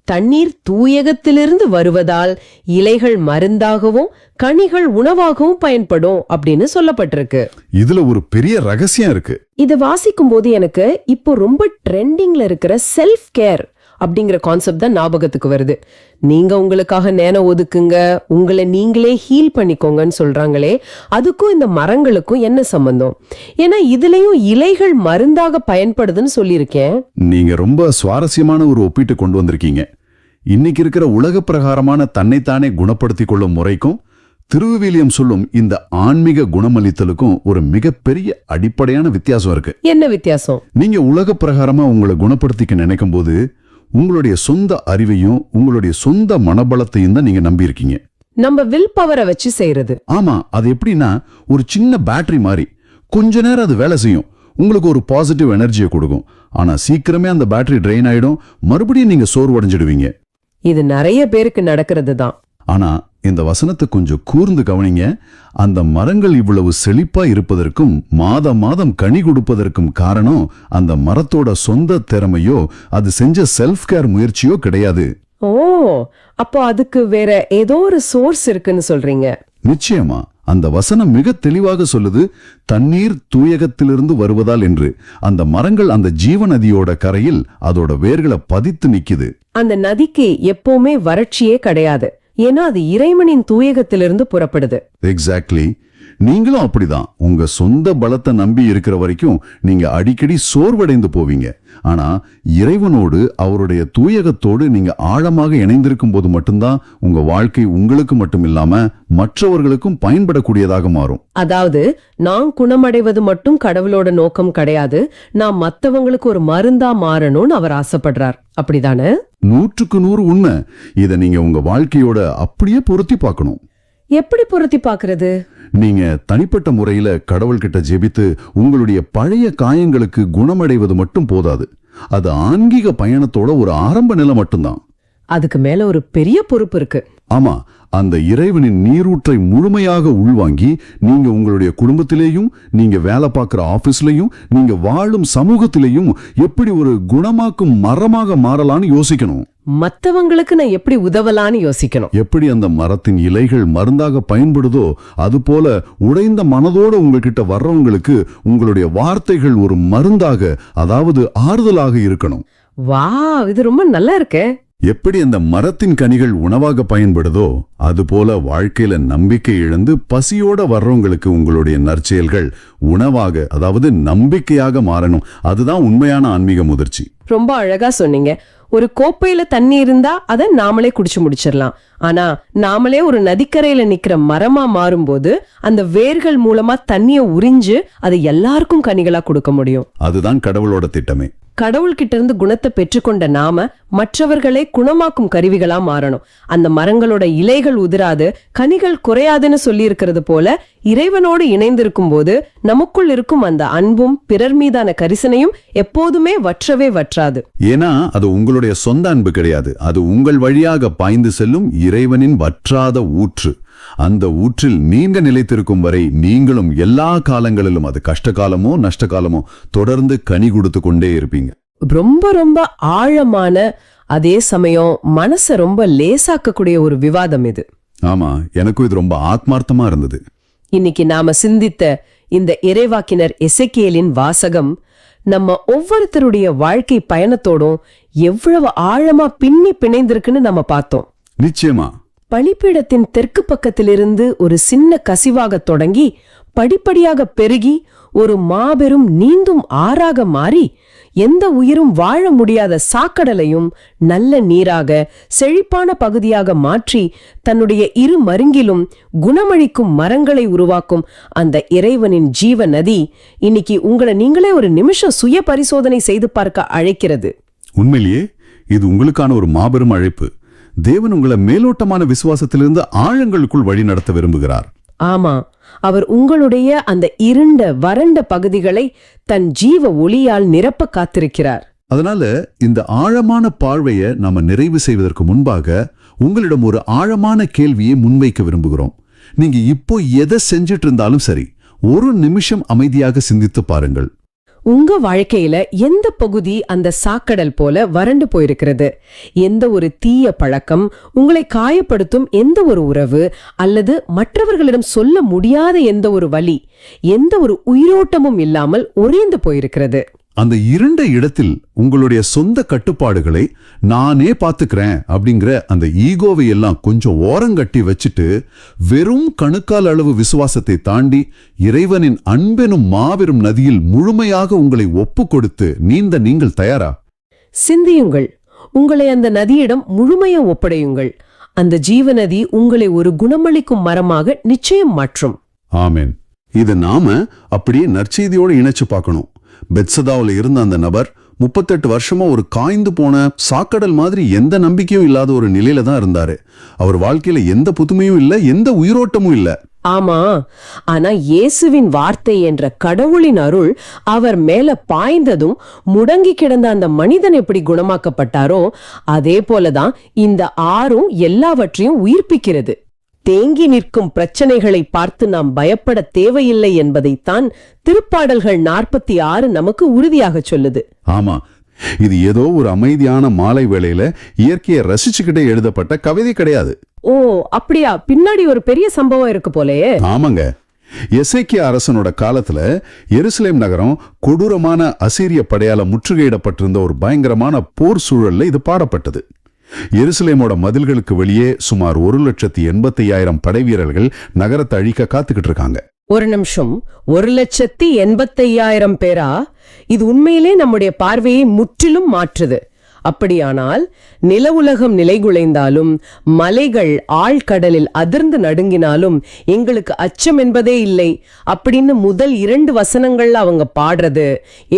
தண்ணீர் தூயகத்திலிருந்து வருவதால் இலைகள் மருந்தாகவும் கனிகள் உணவாகவும் பயன்படும் அப்படின்னு சொல்லப்பட்டிருக்கு. இதுல ஒரு பெரிய ரகசியம் இருக்கு. இத வாசிக்கும் போது எனக்கு இப்போ ரொம்ப ட்ரெண்டிங்ல இருக்கிற செல்ஃப் கேர் அப்படிங்கிற கான்செப்ட் தான் ஞாபகத்துக்கு வருது. நீங்க உங்களுக்காக நேரம் ஒதுக்குங்க, உங்களை நீங்களே ஹீல் பண்ணிக்கோங்கன்னு சொல்றாங்களே, அதுக்கும் இந்த மரங்களுக்கும் என்ன சம்பந்தம்? ஏன்னா இதுலயும் இலைகள் மருந்தாக பயன்படுதுன்னு சொல்லியிருக்கேன். நீங்க ரொம்ப சுவாரஸ்யமான ஒரு ஒப்பீட்டு கொண்டு வந்திருக்கீங்க. இன்னைக்கு இருக்கிற உலக பிரகாரமான தன்னைத்தானே குணப்படுத்திக் கொள்ளும் முறைக்கும் திருவிவிலியம் சொல்லும் இந்த ஆன்மீக குணமளித்தலுக்கும் ஒரு மிகப்பெரிய அடிப்படையான வித்தியாசம் இருக்கு. என்ன வித்தியாசம்? நீங்க உலக பிரகாரமா உங்களை குணப்படுத்திக்க நினைக்கும் போது உங்களுடைய சொந்த அறிவையும் உங்களுடைய சொந்த மனபலத்தையும் தான் நீங்க நம்பி இருக்கீங்க. நம்ம வில் பவரை வச்சு செய்யறது. ஆமா, அது எப்படின்னா ஒரு சின்ன பேட்டரி மாதிரி. கொஞ்ச நேரம் அது வேலை செய்யும், உங்களுக்கு ஒரு பாசிட்டிவ் எனர்ஜியை கொடுக்கும். ஆனா சீக்கிரமே அந்த பேட்டரி ட்ரெயின் ஆயிடும், மறுபடியும் நீங்க சோர்வடைஞ்சிடுவீங்க. இது நிறைய பேருக்கு நடக்கிறது தான். ஆனா இந்த வசனத்தை கொஞ்சம் கூர்ந்து கவனிங்க. அந்த மரங்கள் இவ்வளவு செழிப்பா இருப்பதற்கும் மாதம் மாதம் கனி கொடுப்பதற்கும் காரணம் அந்த மரத்தோட சொந்த திறமையோ அது செஞ்ச செல்ஃப் கேர் முயற்சியோ கிடையாது. ஓ, அப்போ அதுக்கு வேற ஏதோ ஒரு சோர்ஸ் இருக்குன்னு சொல்றீங்க? நிச்சயமா. அந்த வசனம் மிக தெளிவாக சொல்லுது, தண்ணீர் தூயகத்திலிருந்து வருவதால் என்று. அந்த மரங்கள் அந்த ஜீவ நதியோட கரையில் அதோட வேர்களை பதித்து நிக்குது. அந்த நதிக்கு எப்பவுமே வறட்சியே கிடையாது, ஏன்னா அது இறைவனின் தூயகத்திலிருந்து புறப்படுது. எக்ஸாக்ட்லி. நீங்களும் அப்படிதான். உங்க சொந்த பலத்தை நம்பி இருக்கிற வரைக்கும் நீங்க அடிக்கடி சோர்வடைந்து போவீங்க. ஆனா இறைவனோடு, அவருடைய தூயகத்தோடு நீங்க ஆழமாக இணைந்திருக்கும் போது மட்டும்தான் உங்க வாழ்க்கை உங்களுக்கு மட்டும் இல்லாம மற்றவர்களுக்கும் பயன்படக்கூடியதாக மாறும். அதாவது நான் குணமடைவது மட்டும் கடவுளோட நோக்கம் கிடையாது, நான் மத்தவங்களுக்கு ஒரு மருந்தா மாறணும்னு அவர் ஆசைப்படுறார். அப்படிதானே? 100% உண்மை. இதை நீங்க உங்க வாழ்க்கையோட அப்படியே பொருத்தி பார்க்கணும். எப்படி பொருத்தி பார்க்கிறது? நீங்க தனிப்பட்ட முறையில கடவுள்கிட்ட ஜெபித்து உங்களுடைய பழைய காயங்களுக்கு குணமடைவது மட்டும் போதாது. அது ஆன்மீக பயணத்தோட ஒரு ஆரம்ப நிலை மட்டும்தான். அதுக்கு மேல ஒரு பெரிய பொறுப்பு இருக்கு. ஆமா, அந்த இறைவனின் நீரூற்றை முழுமையாக உள்வாங்கி நீங்க உங்களுடைய குடும்பத்திலேயும், நீங்க வேலை பார்க்கிற ஆபீஸ்லயும், நீங்க வாழும் சமூகத்திலேயும் எப்படி ஒரு குணமாக்கும் மரமாக மாறலான்னு யோசிக்கணும். மத்தவங்களுக்கு நான் எப்படி உதவலான்னு யோசிக்கணும். எப்படி அந்த மரத்தின் இலைகள் மருந்தாக பயன்படுதோ அதுபோல உடைந்த மனதோட உங்ககிட்ட வர்றவங்களுக்கு உங்களுடைய வார்த்தைகள் ஒரு மருந்தாக, அதாவது ஆறுதலாக இருக்கணும். வாவ், இது ரொம்ப நல்லா இருக்கே. எப்படி அந்த மரத்தின் கனிகள் உணவாக பயன்படுதோ அதுபோல வாழ்க்கையில நம்பிக்கை இழந்து பசியோட வர்றவங்களுக்கு உங்களுடைய நற்செயல்கள் உணவாக, அதாவது நம்பிக்கையாக மாறணும். அதுதான் உண்மையான ஆன்மீக முதிர்ச்சி. ரொம்ப அழகா சொன்னீங்க. ஒரு கோப்பையில தண்ணி இருந்தா அதை நாமளே குடிச்சு முடிச்சிடலாம். ஆனா நாமளே ஒரு நதிக்கரையில நிக்கிற மரமா மாறும்போது அந்த வேர்கள் மூலமா தண்ணிய உறிஞ்சு அதை எல்லாருக்கும் கனிகளா கொடுக்க முடியும். அதுதான் கடவுளோட திட்டமே. கடவுள்கிட்ட இருந்து குணத்தை பெற்றுக்கொண்ட நாம மற்றவர்களை குணமாக்கும் கருவிகளா மாறணும். அந்த மரங்களோட இலைகள் உதிராது, கனிகள் குறையாதுன்னு சொல்லி இருக்கிறது போல இறைவனோடு இணைந்திருக்கும் போது நமக்குள் இருக்கும் அந்த அன்பும் பிறர் மீதான கரிசனையும் எப்போதுமே வற்றவே வற்றாது. ஏன்னா அது உங்களுடைய சொந்த அன்பு கிடையாது, அது உங்கள் வழியாக பாய்ந்து செல்லும் இறைவனின் வற்றாத ஊற்று. அந்த ஊற்றில் நீங்க நிலைத்திருக்கும் வரை நீங்களும் எல்லா காலங்களிலும், அது கஷ்டகாலமோ நஷ்டகாலமோ, தொடர்ந்து கனி கொடுத்து கொண்டே இருப்பீங்க. ரொம்ப ரொம்ப ஆழமான, அதே சமயம் மனசை ரொம்ப லேசாக்கக்கூடிய ஒரு விவாதம் இது. ஆமா, எனக்கும் இது ரொம்ப ஆத்மார்த்தமா இருந்தது. இன்னைக்கு நாம சிந்தித்த இந்த இறைவாக்கினர் எசேக்கியேலின் வாசகம் நம்ம ஒவ்வொருத்தருடைய வாழ்க்கை பயணத்தோடும் எவ்வளவு ஆழமா பின்னி பிணைந்திருக்குன்னு நம்ம பார்த்தோம். நிச்சயமா. பலிபீடத்தின் தெற்கு பக்கத்திலிருந்து ஒரு சின்ன கசிவாக தொடங்கி படிப்படியாக பெருகி ஒரு மாபெரும் நீந்தும் ஆறாக மாறி எந்த உயிரும் வாழ முடியாத சாக்கடலையும் நல்ல நீராக, செழிப்பான பகுதியாக மாற்றி தன்னுடைய இரு மருங்கிலும் குணமளிக்கும் மரங்களை உருவாக்கும் அந்த இறைவனின் ஜீவ நதி இன்னைக்கு உங்களை நீங்களே ஒரு நிமிஷம் சுய பரிசோதனை செய்து பார்க்க அழைக்கிறது. உண்மையிலேயே இது உங்களுக்கான ஒரு மாபெரும் அழைப்பு. தேவன் உங்களை மேலோட்டமான விசுவாசத்திலிருந்து ஆழங்களுக்குள் வழி நடத்த விரும்புகிறார். ஆமா, அவர் உங்களுடைய அந்த இருண்ட வறண்ட பகுதிகளை தன் ஜீவ ஒளியால் நிரப்ப காத்திருக்கிறார். அதனால இந்த ஆழமான பார்வையை நாம நிறைவு செய்வதற்கு முன்பாக உங்களிடம் ஒரு ஆழமான கேள்வியை முன்வைக்க விரும்புகிறோம். நீங்க இப்போ எதை செஞ்சிட்டு இருந்தாலும் சரி, ஒரு நிமிஷம் அமைதியாக சிந்தித்து பாருங்கள். உங்க வாழ்க்கையில எந்த பகுதி அந்த சாக்கடல் போல வறண்டு போயிருக்கிறது? எந்த ஒரு தீய பழக்கம், உங்களை காயப்படுத்தும் எந்த ஒரு உறவு, அல்லது மற்றவர்களிடம் சொல்ல முடியாத எந்த ஒரு வலி, எந்த ஒரு உயிரோட்டமும் இல்லாமல் உறைந்து போயிருக்கிறது? அந்த இருண்ட இடத்தில் உங்களுடைய சொந்த கட்டுப்பாடுகளை நானே பாத்துக்கிறேன் அப்படிங்கிற அந்த ஈகோவை எல்லாம் கொஞ்சம் ஓரங்கட்டி வச்சுட்டு வெறும் கணுக்கால் அளவு விசுவாசத்தை தாண்டி இறைவனின் அன்பெனும் மாபெரும் நதியில் முழுமையாக உங்களை ஒப்பு கொடுத்து நீந்த நீங்கள் தயாரா? சிந்தியுங்கள். உங்களை அந்த நதியிடம் முழுமையா ஒப்படையுங்கள். அந்த ஜீவநதி உங்களை ஒரு குணமளிக்கும் மரமாக நிச்சயம் மாற்றும். ஆமென். இதை நாம அப்படியே நற்செய்தியோடு இணைச்சு பார்க்கணும். பெத்சதாவுல இருந்த அந்த நபர் 38 வருஷமா ஒரு காய்ந்து போன சாக்கடல் மாதிரி எந்த நம்பிக்கையும் இல்லாத ஒரு நிலையில தான் இருந்தாரு. அவர் வாழ்க்கையில எந்த புதுமையும் இல்ல, எந்த உயிரோட்டமும் இல்ல. ஆமா, ஆனா இயேசுவின் வார்த்தை என்ற கடவுளின் அருள் அவர் மேல பாய்ந்ததும் முடங்கி கிடந்த அந்த மனிதன் எப்படி குணமாக்கப்பட்டாரோ அதே போலதான் இந்த ஆறும் எல்லாவற்றையும் உயிர்ப்பிக்கிறது. தேங்கி நிற்கும் பிரச்சனைகளை பார்த்து நாம் பயப்பட தேவையில்லை என்பதைத்தான் திருப்பாடல்கள் 46 நமக்கு உறுதியாக சொல்லுது. ஆமா, இது ஏதோ ஒரு அமைதியான மாலை வேளையில இயற்கையை ரசிச்சுக்கிட்டே எழுதப்பட்ட கவிதை கிடையாது. ஓ அப்படியா? பின்னாடி ஒரு பெரிய சம்பவம் இருக்கு போலயே. ஆமாங்க. எசேக்கியா அரசனோட காலத்துல எருசலேம் நகரம் கொடூரமான அசீரிய படையால முற்றுகையிடப்பட்டிருந்த ஒரு பயங்கரமான போர் சூழல்ல இது பாடப்பட்டது. எருசலேமோட மதில்களுக்கு வெளியே சுமார் 1,85,000 படை வீரர்கள் நகரத்தை அழிக்க காத்துக்கிட்டு இருக்காங்க. ஒரு நிமிஷம், 1,85,000 பேரா? இது உண்மையிலே நம்முடைய பார்வையை முற்றிலும் மாற்றுது. அப்படியானால் நில உலகம் நிலைகுலைந்தாலும் மலைகள் ஆழ்கடலில் அதிர்ந்து நடுங்கினாலும் எங்களுக்கு அச்சம் என்பதே இல்லை அப்படின்னு முதல் 2 வசனங்கள்ல அவங்க பாடுறது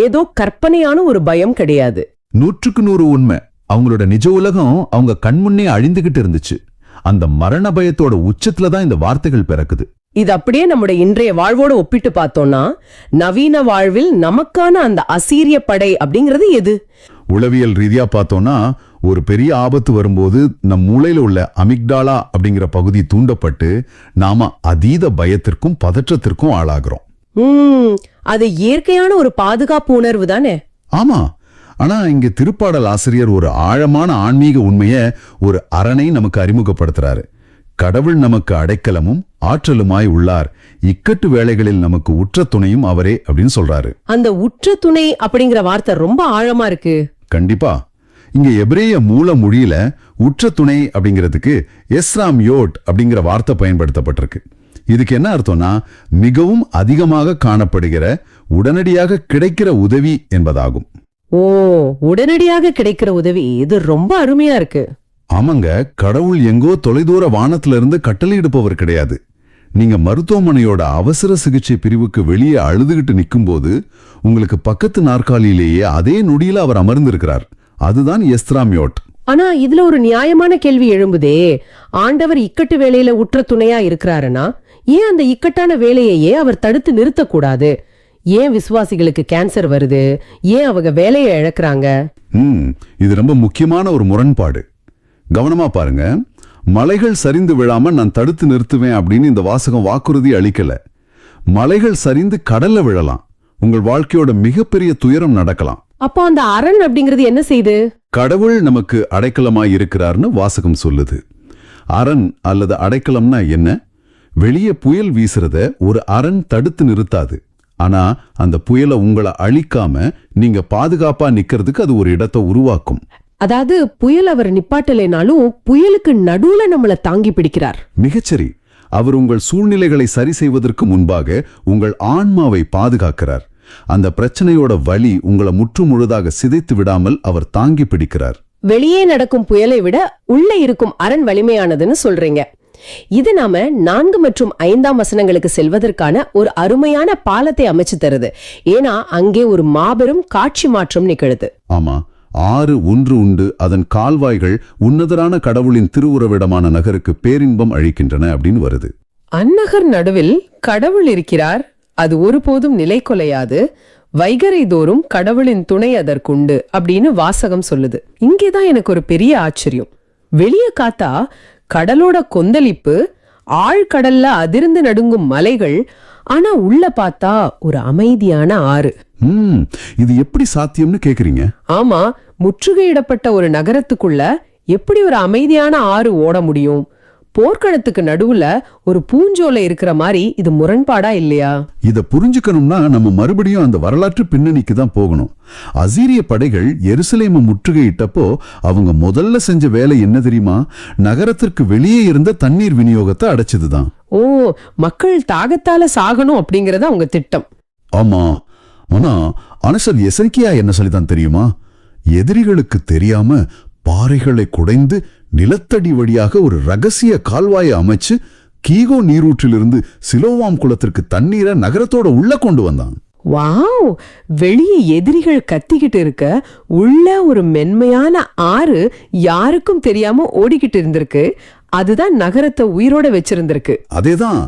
ஏதோ கற்பனையான ஒரு பயம் கிடையாது. 100க்கு 100 உண்மை. அவங்களோட நிஜ உலகம் அவங்க கண்முன்னே அழிந்துகிட்டு இருந்துச்சு. அந்த மரண பயத்தோட உச்சத்துல தான் இந்த வார்த்தைகள் பிறக்குது. இது அப்படியே நம்முடைய இன்றைய வாழ்வோடு ஒப்பிட்டு பார்த்தோம்னா நவீன வாழ்வில் நமக்கான அந்த அசீரிய படை அப்படிங்கிறது எது? உளவியல் ரீதியா பார்த்தோம்னா ஒரு பெரிய ஆபத்து வரும்போது நம் மூளையில உள்ள அமிக்டாலா அப்படிங்கிற பகுதி தூண்டப்பட்டு நாம அதீத பயத்திற்கும் பதற்றத்திற்கும் ஆளாகிறோம். அது இயற்கையான ஒரு பாதுகாப்பு உணர்வு தானே? ஆமா. ஆனா இங்க திருப்பாடல் ஆசிரியர் ஒரு ஆழமான ஆன்மீக உண்மைய ஒரு அரணை நமக்கு அறிமுகப்படுத்துறாரு. கடவுள் நமக்கு அடைக்கலமும் ஆற்றலுமாய் உள்ளார், இக்கட்டு வேளைகளில் நமக்கு உற்ற துணையும் அவரே அப்படின்னு சொல்றாரு. அந்த உற்ற துணை அப்படிங்கிற வார்த்தை ரொம்ப ஆழமா இருக்கு. கண்டிப்பா. இங்க எபிரேய மூல மொழியில உற்ற துணை அப்படிங்கிறதுக்கு எஸ்ராம் யோட் அப்படிங்கிற வார்த்தை பயன்படுத்தப்பட்டிருக்கு. இதுக்கு என்ன அர்த்தம்னா மிகவும் அதிகமாக காணப்படுகிற உடனடியாக கிடைக்கிற உதவி என்பதாகும். ஓ, உடனடியாக கிடைக்கிற உதவி, இது ரொம்ப அருமையா இருக்கு. ஆமாங்க, கடவுள் எங்கோ தொலைதூர வானத்துல இருந்து கட்டளையிடுப்பவர் கிடையாது. நீங்க மருத்துவமனையோட அவசர சிகிச்சை பிரிவுக்கு வெளியே அழுதுகிட்டு நிக்கும்போது உங்களுக்கு பக்கத்து நாற்காலியிலேயே அதே நொடியில அவர் அமர்ந்திருக்கிறார். அதுதான் எஸ்ராம் யோட். ஆனா இதுல ஒரு நியாயமான கேள்வி எழும்புதே. ஆண்டவர் இக்கட்டு வேலையில உற்ற துணையா இருக்கிறாருன்னா ஏன் அந்த இக்கட்டான வேலையையே அவர் தடுத்து நிறுத்தக்கூடாது? ஏன் விசுவாசிகளுக்கு கேன்சர் வருது? ஏன் அவங்க வேலையை இழக்கிறாங்க? இது ரொம்ப முக்கியமான ஒரு முரண்பாடு. கவனமா பாருங்க. மலைகள் சரிந்து விழாம நான் தடுத்து நிறுத்துவேன் அப்படின்னு இந்த வாசகம் வாக்குறுதி அளிக்கல. மலைகள் சரிந்து கடல்ல விழலாம், உங்கள் வாழ்க்கையோட மிகப்பெரிய துயரம் நடக்கலாம். அப்போ அந்த அரண் அப்படிங்கிறது என்ன செய்யுது? கடவுள் நமக்கு அடைக்கலமாய் இருக்கிறார்னு வாசகம் சொல்லுது. அரண் அல்லது அடைக்கலம்னா என்ன? வெளியே புயல் வீசுறத ஒரு அரண் தடுத்து நிறுத்தாது. ஆனா அந்த புயலை உங்களை அழிக்காம நீங்க பாதுகாப்பா நிக்கிறதுக்கு அது ஒரு இடத்தை உருவாக்கும். அதாவது புயல் அவர் நிப்பாட்டலைனாலும் புயலுக்கு நடுவுல நம்மள தாங்கி பிடிக்கிறார். மிகச்சரி. அவர் உங்கள் சூழ்நிலைகளை சரி செய்வதற்கு முன்பாக உங்கள் ஆன்மாவை பாதுகாக்கிறார். அந்த பிரச்சனையோட வலி உங்களை முற்று முழுதாக சிதைத்து விடாமல் அவர் தாங்கி பிடிக்கிறார். வெளியே நடக்கும் புயலை விட உள்ள இருக்கும் அரண் வலிமையானதுன்னு சொல்றீங்க. இது நாம 4 மற்றும் 5ஆம் வசனங்களுக்கு செல்வதற்கான ஒரு அருமையான பாலத்தை அமைச்சு தருது. ஏன்னா அங்கே ஒரு மாபெரும் காட்சி மாற்றம் நிகழுது. ஆமா. 6:1 உண்டு, அதன் கால்வாய்கள் உன்னதரான கடவுளின் திருவுறவிடமான நகருக்கு பேரின்பம் அளிக்கின்றன அப்படின்னு வருது. அந்நகர் நடுவில் கடவுள் இருக்கிறார், அது ஒருபோதும் நிலை கொலையாது, வைகரை தோறும் கடவுளின் துணை அதற்குண்டு அப்படின்னு வாசகம் சொல்லுது. இங்கேதான் எனக்கு ஒரு பெரிய ஆச்சரியம். வெளியே காத்தா கடலோட கொந்தளிப்பு, ஆழ்கடல்ல அதிர்ந்து நடுங்கும் மலைகள், ஆனா உள்ள பார்த்தா ஒரு அமைதியான ஆறு. இது எப்படி சாத்தியம்னு கேக்குறீங்க? ஆமா, முற்றுகையிடப்பட்ட ஒரு நகரத்துக்குள்ள எப்படி ஒரு அமைதியான ஆறு ஓட முடியும்? போர்க்களத்துக்கு நடுவுல ஒரு பூஞ்சோலை இருக்கிற மாதிரி இது முரண்பாடா இல்லையா? இத புரிஞ்சுக்கணும்னா நம்ம மறுபடியும் அந்த வரலாற்று பின்னணிக்கு தான் போகணும். அசீரிய படைகள் எருசலேமை முற்றுகையிட்டப்போ அவங்க முதல்ல செஞ்ச வேலை என்ன தெரியுமா? நகரத்திற்கு வெளியே இருந்த தண்ணீர் விநியோகத்தை அடைச்சதுதான். ஓ, மக்கள் தாகத்தால சாகணும் அப்படிங்கறத அவங்க திட்டம். ஆமா. ஆனா அரசர் எசேக்கியா என்ன சொல்லிதான் தெரியுமா? எதிரிகளுக்கு தெரியாம பாறைகளை குடைந்து நிலத்தடி வழியாக ஒரு ரகசிய கால்வாயை அமைச்சு கீகோ நீரூற்றிலிருந்து சிலோவாம் குளத்திற்கு தண்ணீரை நகரத்தோட உள்ள கொண்டு வந்தான். வாவ்! வெளியே எதிரிகள் கத்திக்கிட்டு இருக்க உள்ள ஒரு மென்மையான ஆறு யாருக்கும் தெரியாம ஓடிக்கிட்டு இருந்திருக்கு. அதுதான் நகரத்தை உயிரோட வச்சிருந்திருக்கு. அதேதான்.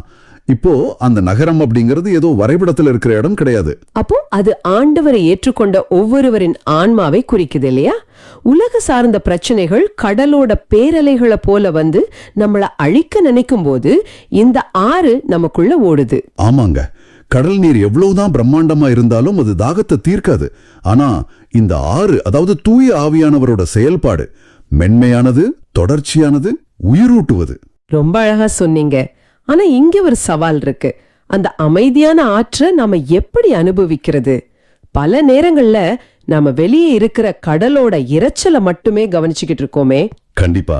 இப்போ அந்த நகரம் அப்படிங்கிறது ஏதோ வரைபடத்தில் இருக்கிற இடம் கிடையாது. அப்போ அது ஆண்டவரை ஏற்றுக்கொண்ட ஒவ்வொருவரின் ஆன்மாவை குறிக்குது இல்லையா? உலக சார்ந்த பிரச்சனைகள் கடலோட பேரலைகளை போல வந்து நம்மள அழிக்க நினைக்கும் போது இந்த ஆறு நமக்குள்ள ஓடுது. ஆமாங்க. கடல் நீர் எவ்வளவுதான் பிரம்மாண்டமா இருந்தாலும் அது தாகத்தை தீர்க்காது. ஆனா இந்த ஆறு, அதாவது தூய ஆவியானவரோட செயல்பாடு மென்மையானது, தொடர்ச்சியானது, உயிரூட்டுவது. ரொம்ப அழகா சொன்னீங்க. ஆனா இங்க ஒரு சவால் இருக்கு. அந்த அமைதியான ஆற்றை நாம எப்படி அனுபவிக்கிறது? பல நேரங்கள்ல நாம வெளியே இருக்கிற கடலோட இரைச்சலை மட்டுமே கவனிச்சுக்கிட்டு இருக்கோமே. கண்டிப்பா.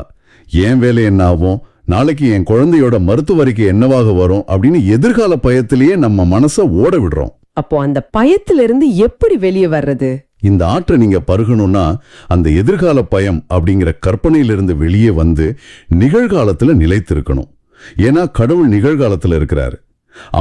என் வேலை என்ன ஆகும், நாளைக்கு என் குழந்தையோட மருத்துவ அறிக்கை என்னவாக வரும் அப்படின்னு எதிர்கால பயத்திலேயே நம்ம மனசை ஓட விடுறோம். அப்போ அந்த பயத்திலிருந்து எப்படி வெளியே வர்றது? இந்த ஆற்றை நீங்க பருகணும்னா அந்த எதிர்கால பயம் அப்படிங்கிற கற்பனையிலிருந்து வெளியே வந்து நிகழ்காலத்துல நிலைத்திருக்கணும். ஏன்னா கடவுள் நிகழ்காலத்துல இருக்கிறாரு.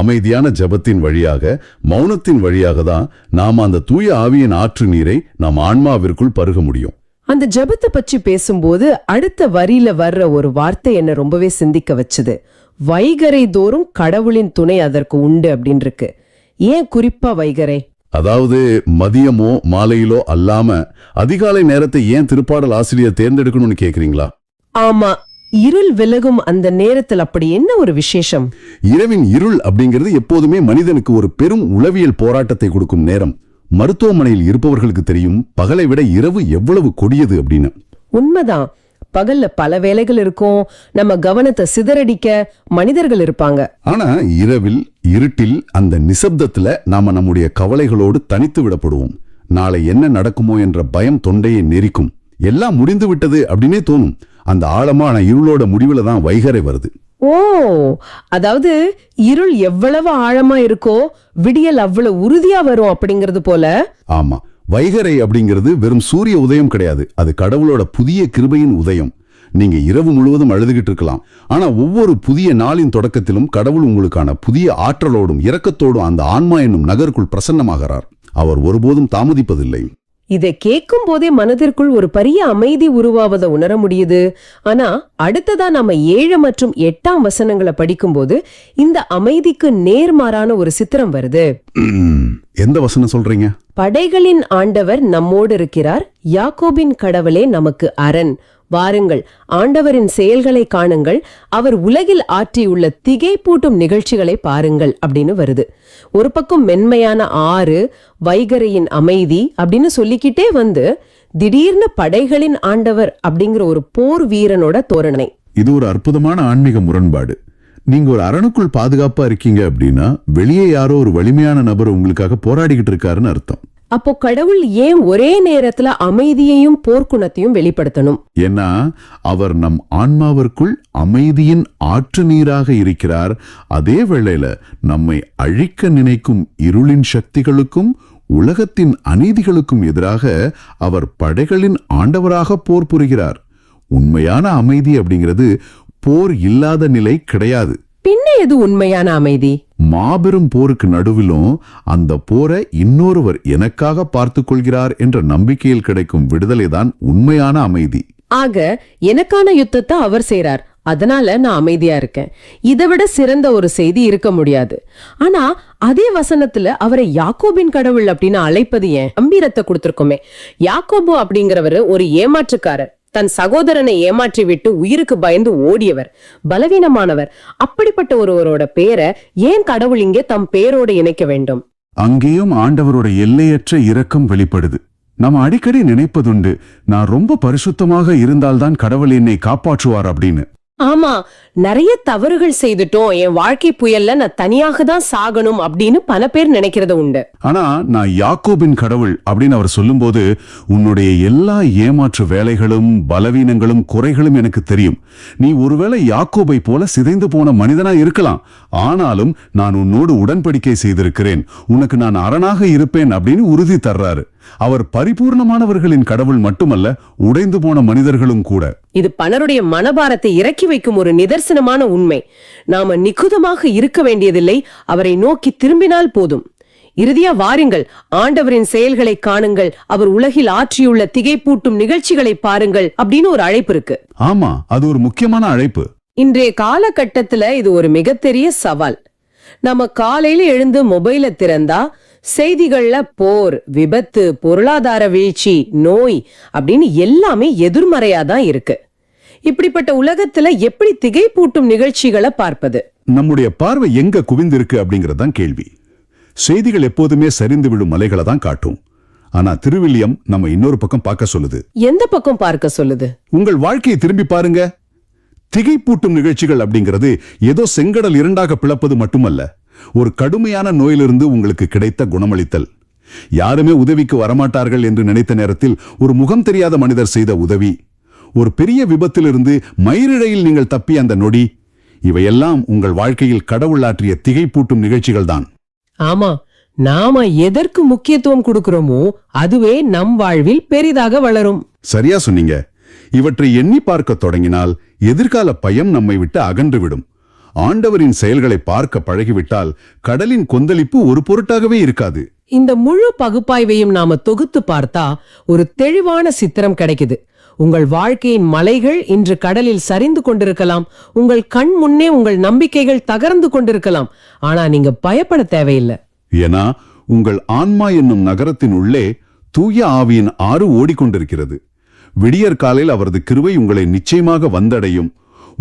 அமைதியான ஜபத்தின் வழியாக, மௌனத்தின் வழியாக தான் நாம அந்த தூய ஆவியின் ஆற்று நீரை நாம் ஆன்மாவிற்குள் பருக முடியும். அந்த ஜபத்தை பற்றி பேசும்போது அடுத்த வரியில வர்ற ஒரு வார்த்தை என்ன ரொம்பவே சிந்திக்க வச்சுது. வைகரை தோறும் கடவுளின் துணை அதற்கு உண்டு அப்படின்னு இருக்கு. ஏன் குறிப்பா வைகரை? அதாவது மதியமோ மாலையிலோ அல்லாம அதிகாலை நேரத்தை ஏன் திருப்பாடல் ஆசிரியர் தேர்ந்தெடுக்கணும்னு கேக்குறீங்களா? ஆமா, இருள் விலகும் அந்த நேரத்தில் அப்படி என்ன ஒரு விசேஷம்? இரவின் இருள் அப்படிங்கிறது எப்போதுமே மனிதனுக்கு ஒரு பெரும் உளவியல் போராட்டத்தை கொடுக்கும் நேரம். மருத்துவமனையில் இருப்பவர்களுக்கு தெரியும் பகலை விட இரவு எவ்வளவு கொடியது அப்படின்னு. உண்மைதான். பகல்ல பல வேலைகள் இருக்கும், நம்ம கவனத்தை சிதறடிக்க மனிதர்கள் இருப்பாங்க. ஆனா இரவில் இருட்டில் அந்த நிசப்தத்துல நாம நம்முடைய கவலைகளோடு தனித்து விடப்படுவோம். நாளை என்ன நடக்குமோ என்ற பயம் தொண்டையை நெரிக்கும். எல்லாம் முடிந்து விட்டது அப்படின்னே தோணும். அந்த ஆழமான இருளோட முடிவுல தான் வைகறை வருது. ஓ, அதாவது இருள் எவ்வளவு ஆழமா இருக்கோ விடியல் அவ்வளவு உறுதியா வரும் அப்படிங்கிறது போல. ஆமா, வைகறை அப்படிங்கிறது வெறும் சூரிய உதயம் கிடையாது, அது கடவுளோட புதிய கிருபையின் உதயம். நீங்க இரவு முழுவதும் அழுதுகிட்டு இருக்கலாம், ஆனா ஒவ்வொரு புதிய நாளின் தொடக்கத்திலும் கடவுள் உங்களுக்கான புதிய ஆற்றலோடும் இரக்கத்தோடும் அந்த ஆன்மா என்னும் நகருக்குள் பிரசன்னமாகிறார். அவர் ஒருபோதும் தாமதிப்பதில்லை. இதை கேட்கும் போதே மனதிற்குள் ஒரு பெரிய அமைதி உருவாவதை உணர முடியுது. ஆனா அடுத்ததா நம்ம 7 மற்றும் 8ஆம் வசனங்களை படிக்கும்போது இந்த அமைதிக்கு நேர்மாறான ஒரு சித்திரம் வருது. எந்த வசனம் சொல்றீங்க? படைகளின் ஆண்டவர் நம்மோடு இருக்கிறார், யாக்கோபின் கடவுளே நமக்கு அரண். வாருங்கள், ஆண்டவரின் செயல்களை காணுங்கள், அவர் உலகில் ஆற்றியுள்ள திகைப்பூட்டும் நிகழ்ச்சிகளை பாருங்கள் அப்படின்னு வருது. ஒரு பக்கம் மென்மையான ஆறு, வைகரையின் அமைதி அப்படின்னு சொல்லிக்கிட்டே வந்து திடீர்னு படைகளின் ஆண்டவர் அப்படிங்கிற ஒரு போர் வீரனோட தோரணை. இது ஒரு அற்புதமான ஆன்மீக முரண்பாடு. நீங்க ஒரு அரணுக்குள் பாதுகாப்பா இருக்கீங்க அப்படின்னா வெளியே யாரோ ஒரு வலிமையான நபர் உங்களுக்காக போராடிக்கிட்டு இருக்காருன்னு அர்த்தம். அப்போ கடவுள் ஏன் ஒரே நேரத்துல அமைதியையும் போர்க்குணத்தையும் வெளிப்படுத்தணும்? ஏன்னா அவர் நம் ஆன்மாவிற்குள் அமைதியின் ஆற்று நீராக இருக்கிறார். அதே வேளையில நம்மை அழிக்க நினைக்கும் இருளின் சக்திகளுக்கும் உலகத்தின் அநீதிகளுக்கும் எதிராக அவர் படைகளின் ஆண்டவராக போர் புரிகிறார். உண்மையான அமைதி அப்படிங்கிறது போர் இல்லாத நிலை கிடையாது. பின்ன எது உண்மையான அமைதி? மாபெரும் போருக்கு நடுவிலும் அந்த போரை இன்னொருவர் எனக்காக பார்த்துக் கொள்கிறார் என்ற நம்பிக்கையில் கிடைக்கும் விடுதலைதான் உண்மையான அமைதி. ஆக எனக்கான யுத்தத்தை அவர் செய்றார், அதனால நான் அமைதியா இருக்கேன். இதை விட சிறந்த ஒரு செய்தி இருக்க முடியாது. ஆனா அதே வசனத்துல அவரை யாக்கோபின் கடவுள் அப்படின்னு அழைப்பது ஏன்? கம்பீரத்தை கொடுத்திருக்கோமே. யாக்கோபு அப்படிங்கிறவரு ஒரு ஏமாற்றுக்காரர், தன் சகோதரனை ஏமாற்றி விட்டு உயிருக்கு பயந்து ஓடியவர், பலவீனமானவர். அப்படிப்பட்ட ஒருவரோட பேரை ஏன் கடவுள் இங்கே தம் பேரோடு இணைக்க வேண்டும்? அங்கேயும் ஆண்டவரோட எல்லையற்ற இரக்கம் வெளிப்படுது. நம்ம அடிக்கடி நினைப்பதுண்டு, நான் ரொம்ப பரிசுத்தமாக இருந்தால்தான் கடவுள் என்னை காப்பாற்றுவார் அப்படின்னு. ஆமா, நிறைய தவறுகள் செய்துட்டோம், என் வாழ்க்கை புயல்ல நான் தனியாக தான் சாகணும் அப்படின்னு பல பேர் நினைக்கிறது உண்டு. ஆனா நான் யாக்கோபின் கடவுள் அப்படின்னு அவர் சொல்லும்போது, உன்னுடைய எல்லா ஏமாற்று வேலைகளும் பலவீனங்களும் குறைகளும் எனக்கு தெரியும். நீ ஒருவேளை யாக்கோபை போல சிதைந்து போன மனிதனா இருக்கலாம், ஆனாலும் நான் உன்னோடு உடன்படிக்கை செய்திருக்கிறேன், உனக்கு நான் அரணாக இருப்பேன் அப்படின்னு உறுதி தர்றாரு. அவர் பரிபூர்ணமானவர்களின் கடவுள் மட்டுமல்ல, உடைந்து போன மனிதர்களும் கூட. இது பலருடைய மனபாரத்தை இறக்கி வைக்கும் ஒரு நிதர்சனமான உண்மை. நாம நிக்குதமாக இருக்க வேண்டியதில்லை, அவரை நோக்கி திரும்பினால் போதும். இறுதியா வாருங்கள், ஆண்டவரின் செயல்களை காணுங்கள், அவர் உலகில் ஆற்றியுள்ள திகைப்பூட்டும் நிகழ்ச்சிகளை பாருங்கள் அப்படின்னு ஒரு அழைப்பு இருக்கு. ஆமா, அது ஒரு முக்கியமான அழைப்பு. இன்றைய காலகட்டத்துல இது ஒரு மிகப்பெரிய சவால். நம்ம காலையில எழுந்து மொபைலை திறந்தா செய்திகள்ல போர், விபத்து, பொருளாதார வீழ்ச்சி, நோய் அப்படின்னு எல்லாமே எதிர்மறையாதான் இருக்கு. இப்படிப்பட்ட உலகத்துல எப்படி திகைப்பூட்டும் நிகழ்ச்சிகளை பார்ப்பது? நம்முடைய பார்வை எங்க குவிந்திருக்கு அப்படிங்கறதுதான் கேள்வி. செய்திகள் எப்போதுமே சரிந்து விடும் மலைகளை தான் காட்டும். ஆனா திருவில்லியம் நம்ம இன்னொரு பக்கம் பார்க்க சொல்லுது. எந்த பக்கம் பார்க்க சொல்லுது? உங்கள் வாழ்க்கையை திரும்பி பாருங்க. திகைப்பூட்டும் நிகழ்ச்சிகள் அப்படிங்கிறது ஏதோ செங்கடல் இரண்டாக பிளப்பது மட்டுமல்ல, ஒரு கடுமையான நோயிலிருந்து உங்களுக்கு கிடைத்த குணமளித்தல். யாருமே உதவிக்கு வரமாட்டார்கள் என்று நினைத்த நேரத்தில் ஒரு முகம் தெரியாத மனிதர் செய்த உதவி, ஒரு பெரிய விபத்திலிருந்து மயிரிழையில் நீங்கள் தப்பிய அந்த நொடி, இவையெல்லாம் உங்கள் வாழ்க்கையில் கடவுள் ஆற்றிய திகைப்பூட்டும் நிகழ்ச்சிகள் தான். ஆமா, நாம எதற்கு முக்கியத்துவம் கொடுக்கிறோமோ அதுவே நம் வாழ்வில் பெரிதாக வளரும். சரியா சொன்னீங்க. இவற்றை எண்ணி பார்க்க தொடங்கினால் எதிர்கால பயம் நம்மை விட்டு அகன்றுவிடும். ஆண்டவரின் செயல்களை பார்க்க பழகிவிட்டால் கடலின் கொந்தளிப்பு ஒரு பொருட்டாகவே இருக்காது. இந்த முழு பகுப்பாய்வையும் நாம தொகுத்து பார்த்தா ஒரு தெளிவான சித்திரம் கிடைக்குது. உங்கள் வாழ்க்கையின் மலைகள் இன்று கடலில் சரிந்து கொண்டிருக்கலாம், உங்கள் கண் முன்னே உங்கள் நம்பிக்கைகள் தகர்ந்து கொண்டிருக்கலாம். ஆனா நீங்க பயப்பட தேவையில்லை. ஏன்னா உங்கள் ஆன்மா என்னும் நகரத்தின் உள்ளே தூய ஆவியின் ஆறு ஓடிக்கொண்டிருக்கிறது. விடியற் காலையில் அவரது கிருபை உங்களை நிச்சயமாக வந்தடையும்.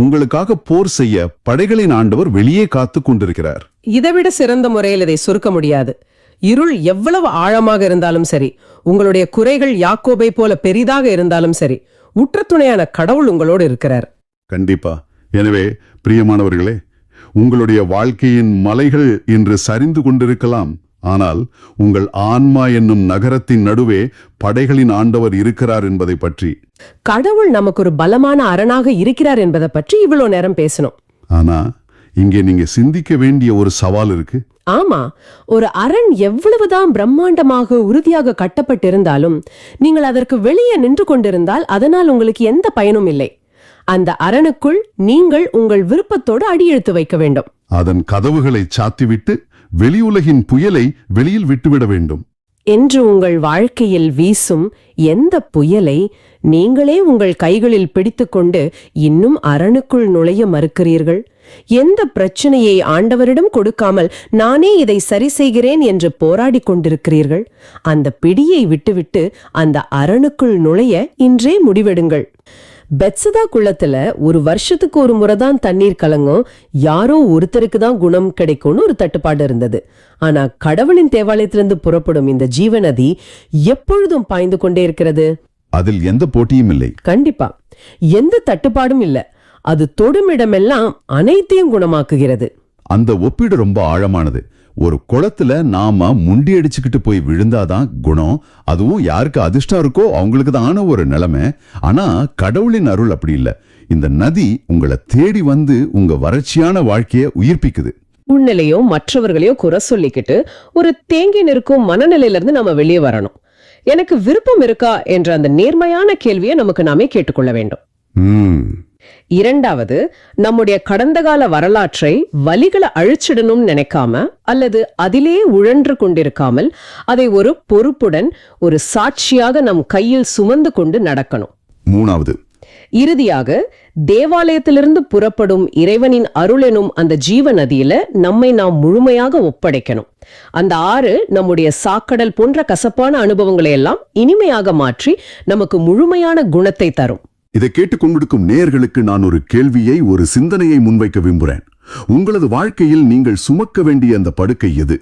உங்களுக்காக போர் செய்ய படைகளின் ஆண்டவர் வெளியே காத்து கொண்டிருக்கிறார். இதைவிட சிறந்த முறையில் இதை சுருக்க முடியாது. இருள் எவ்வளவு ஆழமாக இருந்தாலும் சரி, உங்களுடைய குறைகள் யாக்கோபை போல பெரிதாக இருந்தாலும் சரி, உற்ற துணையான கடவுள் உங்களோடு இருக்கிறார். கண்டிப்பா. எனவே பிரியமானவர்களே, உங்களுடைய வாழ்க்கையின் மலைகள் இன்று சரிந்து கொண்டிருக்கலாம். ஆனால் உங்கள் ஆன்மா என்னும் நகரத்தின் நடுவே படைகளின் ஆண்டவர் இருக்கிறார் என்பதை பற்றி, கடவுள் நமக்கு ஒரு பலமான அரணாக இருக்கிறார் என்பதை பற்றி இவ்வளவு நேரம் பேசணும். ஆனா இங்கே நீங்க சிந்திக்க வேண்டிய ஒரு சவால் இருக்கு. ஆமா, ஒரு அரண் எவ்வளவுதான் பிரம்மாண்டமாக உறுதியாக கட்டப்பட்டிருந்தாலும் நீங்கள் அதற்கு வெளியே நின்று கொண்டிருந்தால் அதனால் உங்களுக்கு எந்த பயனும் இல்லை. அந்த அரணுக்குள் நீங்கள் உங்கள் விருப்பத்தோடு அடியெடுத்து வைக்க வேண்டும். அதன் கதவுகளை சாத்திவிட்டு வெளியுலகின் புயலை வெளியில் விட்டுவிட வேண்டும். என்று உங்கள் வாழ்க்கையில் வீசும் எந்த புயலை நீங்களே உங்கள் கைகளில் பிடித்துக்கொண்டு இன்னும் அரணுக்குள் நுழைய மறுக்கிறீர்கள்? எந்த பிரச்சனையை ஆண்டவரிடம் கொடுக்காமல் நானே இதை சரி செய்கிறேன் என்று போராடி கொண்டிருக்கிறீர்கள்? அந்த பிடியை விட்டுவிட்டு அந்த அரணுக்குள் நுழைய இன்றே முடிவெடுங்கள். பெத்சதா குளத்துல ஒரு வருஷத்துக்கு ஒரு முறைதான் தண்ணீர் கலங்கும், யாரோ ஒருத்தருக்கு தான் குணம் கிடைக்கும்னு ஒரு தட்டுப்பாடு இருந்தது. ஆனா கடவுளின் தேவாலயத்திலிருந்து புறப்படும் இந்த ஜீவநதி எப்பொழுதும் பாய்ந்து கொண்டே இருக்கிறது. அதில் எந்த போட்டியும் இல்லை. கண்டிப்பா எந்த தட்டுப்பாடும் இல்ல. அது தொடுமிடமெல்லாம் அனைத்தையும் குணமாக்குகிறது. அந்த ஒப்பீடு ரொம்ப ஆழமானது. ஒரு குளத்துல நாம முண்டி அடிச்சுக்கிட்டு போய் விழுந்தாதான் குணம். அதுவும் யாருக்கு அதிர்ஷ்டம் இருக்கோ அவங்களுக்கு தான ஒரு நிலைமை. ஆனா கடவுளின் அருள் அப்படி இல்ல. இந்த நதி உங்களை தேடி வந்து உங்க வறட்சியான வாழ்க்கைய உயிர்ப்பிக்குது. உன்னிலையோ மற்றவர்களையோ குறை சொல்லிக்கிட்டு ஒரு தேங்கி நிற்கும் மனநிலையில இருந்து நம்ம வெளியே வரணும். எனக்கு விருப்பம் இருக்கா என்ற அந்த நேர்மையான கேள்வியை நமக்கு நாமே கேட்டுக்கொள்ள வேண்டும். இரண்டாவது, நம்முடைய கடந்த கால வரலாற்றை வலிகளை அழிச்சிடணும்னு நினைக்காம அல்லது அதிலே உழன்று கொண்டிருக்காமல் அதை ஒரு பொறுப்புடன் ஒரு சாட்சியாக நம் கையில் சுமந்து கொண்டு நடக்கணும். மூணாவது, இறுதியாக தேவாலயத்திலிருந்து புறப்படும் இறைவனின் அருள் எனும் அந்த ஜீவ நதியில நம்மை நாம் முழுமையாக ஒப்படைக்கணும். அந்த ஆறு நம்முடைய சாக்கடல் போன்ற கசப்பான அனுபவங்களை எல்லாம் இனிமையாக மாற்றி நமக்கு முழுமையான குணத்தை தரும். இதை கேட்டுக்கொண்டிருக்கும் நேயர்களுக்கு நான் ஒரு கேள்வியை, ஒரு சிந்தனையை முன்வைக்க விரும்புகிறேன். உங்களது வாழ்க்கையில் நீங்கள் சுமக்க வேண்டிய அந்த படுக்கை எது?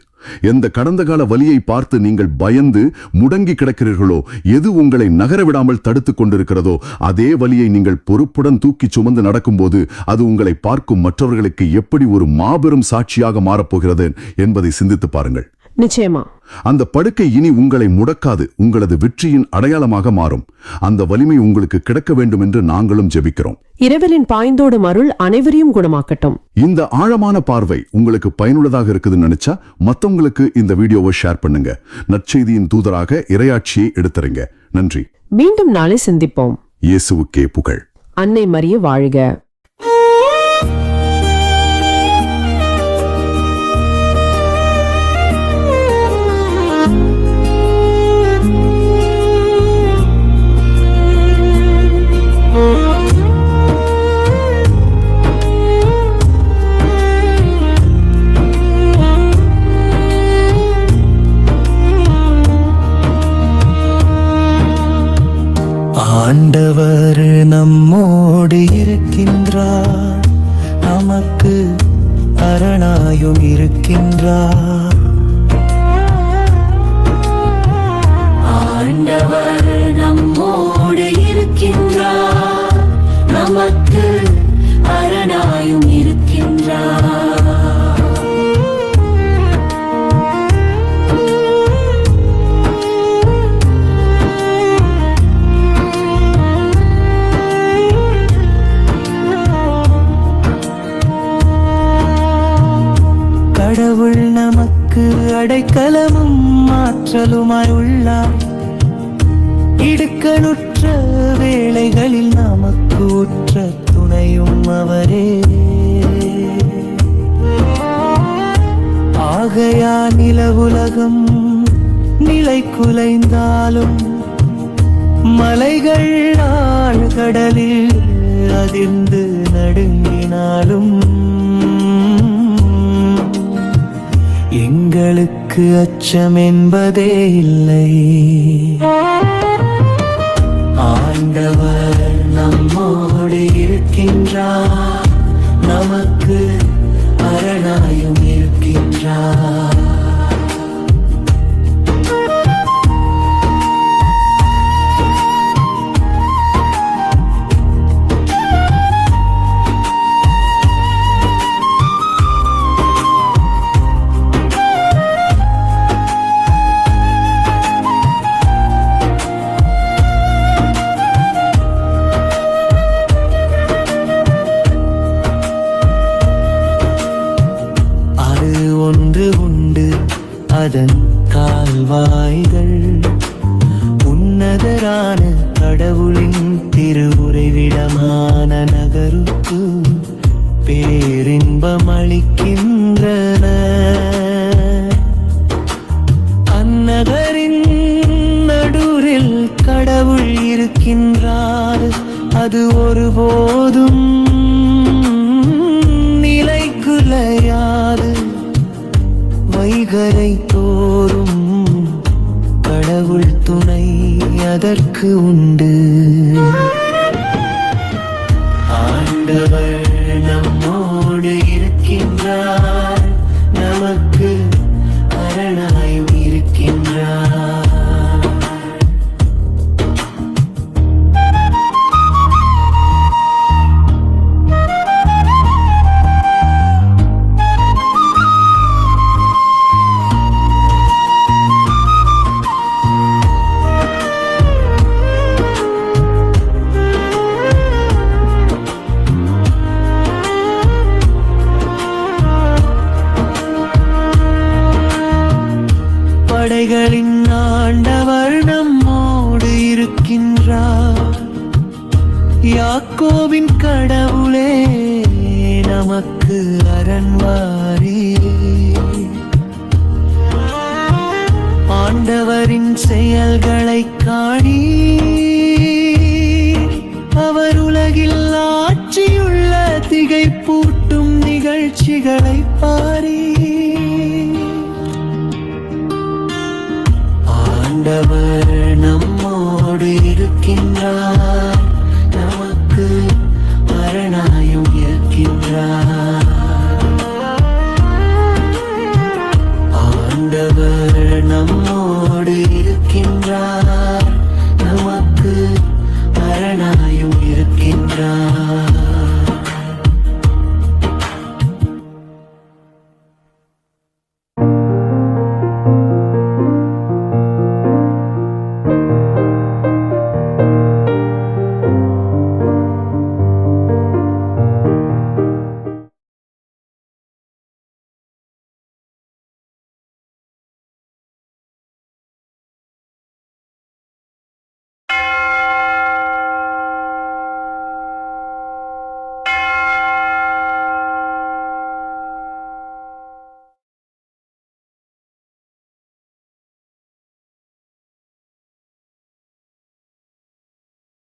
எந்த கடந்த கால வலியை பார்த்து நீங்கள் பயந்து முடங்கி கிடக்கிறீர்களோ, எது உங்களை நகர விடாமல் தடுத்துக் கொண்டிருக்கிறதோ, அதே வலியை நீங்கள் பொறுப்புடன் தூக்கி சுமந்து நடக்கும்போது அது உங்களை பார்க்கும் மற்றவர்களுக்கு எப்படி ஒரு மாபெரும் சாட்சியாக மாறப்போகிறது என்பதை சிந்தித்து பாருங்கள். நிச்சயமா அந்த படுக்கை இனி உங்களை முடக்காது, உங்களது வெற்றியின் அடையாளமாக மாறும். அந்த வலிமை உங்களுக்கு கிடைக்க வேண்டும் என்று நாங்களும் ஜெபிக்கிறோம். இறைவனின் பாய்ந்தோடும் அருள் அனைவரையும் குணமாக்கட்டும். இந்த ஆழமான பார்வை உங்களுக்கு பயனுள்ளதாக இருக்குதுன்னு நினைச்சா மத்தவங்களுக்கு இந்த வீடியோவை ஷேர் பண்ணுங்க. நற்செய்தியின் தூதராக இறையாட்சியை எடுத்துறங்க. நன்றி. மீண்டும் நாளை சிந்திப்போம். இயேசுவுக்கே புகழ். அன்னை மரியே வாழ்க. ஆண்டவர் நம்மோடு இருக்கின்றார், நமக்கு அரணாயும் இருக்கின்றார். ஆண்டவர் நம்மோடு இருக்கின்றார், நமக்கு அரணாயும் இருக்கின்றார். கடவுள் நமக்கு அடைக்கலமும் ஆற்றலுமாய் உள்ளார். இடுக்கணுற்ற வேளைகளில் நமக்கு உற்ற துணையும் அவரே. ஆகையா நிலவுலகம் நிலை குலைந்தாலும், மலைகள் ஆழ்கடலில் அதிர்ந்து நடுங்கினாலும், எங்களுக்கு நமக்கு அச்சம் என்பதே இல்லை. ஆண்டவர் நம்மோடு இருக்கின்றார், நமக்கு அரணாயும் இருக்கின்றார். ஒன்று உண்டு, அதன் கால்வாய்கள் உன்னதரான கடவுளின் திருவுறைவிடமான நகருக்கு பேரின்பம் அளிக்கின்றன. அந்நகரின் நடுவில் கடவுள் இருக்கின்றார், அது ஒருபோதும் நிலைக்குலையாது. வைகரை தோறும் கடவுள் துணை அதற்கு உண்டு. ஆண்டவர் நம்மோடு இருக்கின்றார், நமக்கு அரணாயும் இருக்கின்றார். படைகளின் ஆண்டவர் நம்மோடு இருக்கின்றார், யாக்கோபின் கடவுளே நமக்கு அரண்வாரே. ஆண்டவரின் செயல்களை காணி, அவர் உலகில் ஆட்சியுள்ள திகைப்பூட்டும் நிகழ்ச்சிகளை பாரி. ஆண்டவர் நம்மோடு இருக்கின்றார், நமக்கு அரணாயும் இருக்கின்றார். ஆண்டவர் நம்மோடு இருக்கின்றார்,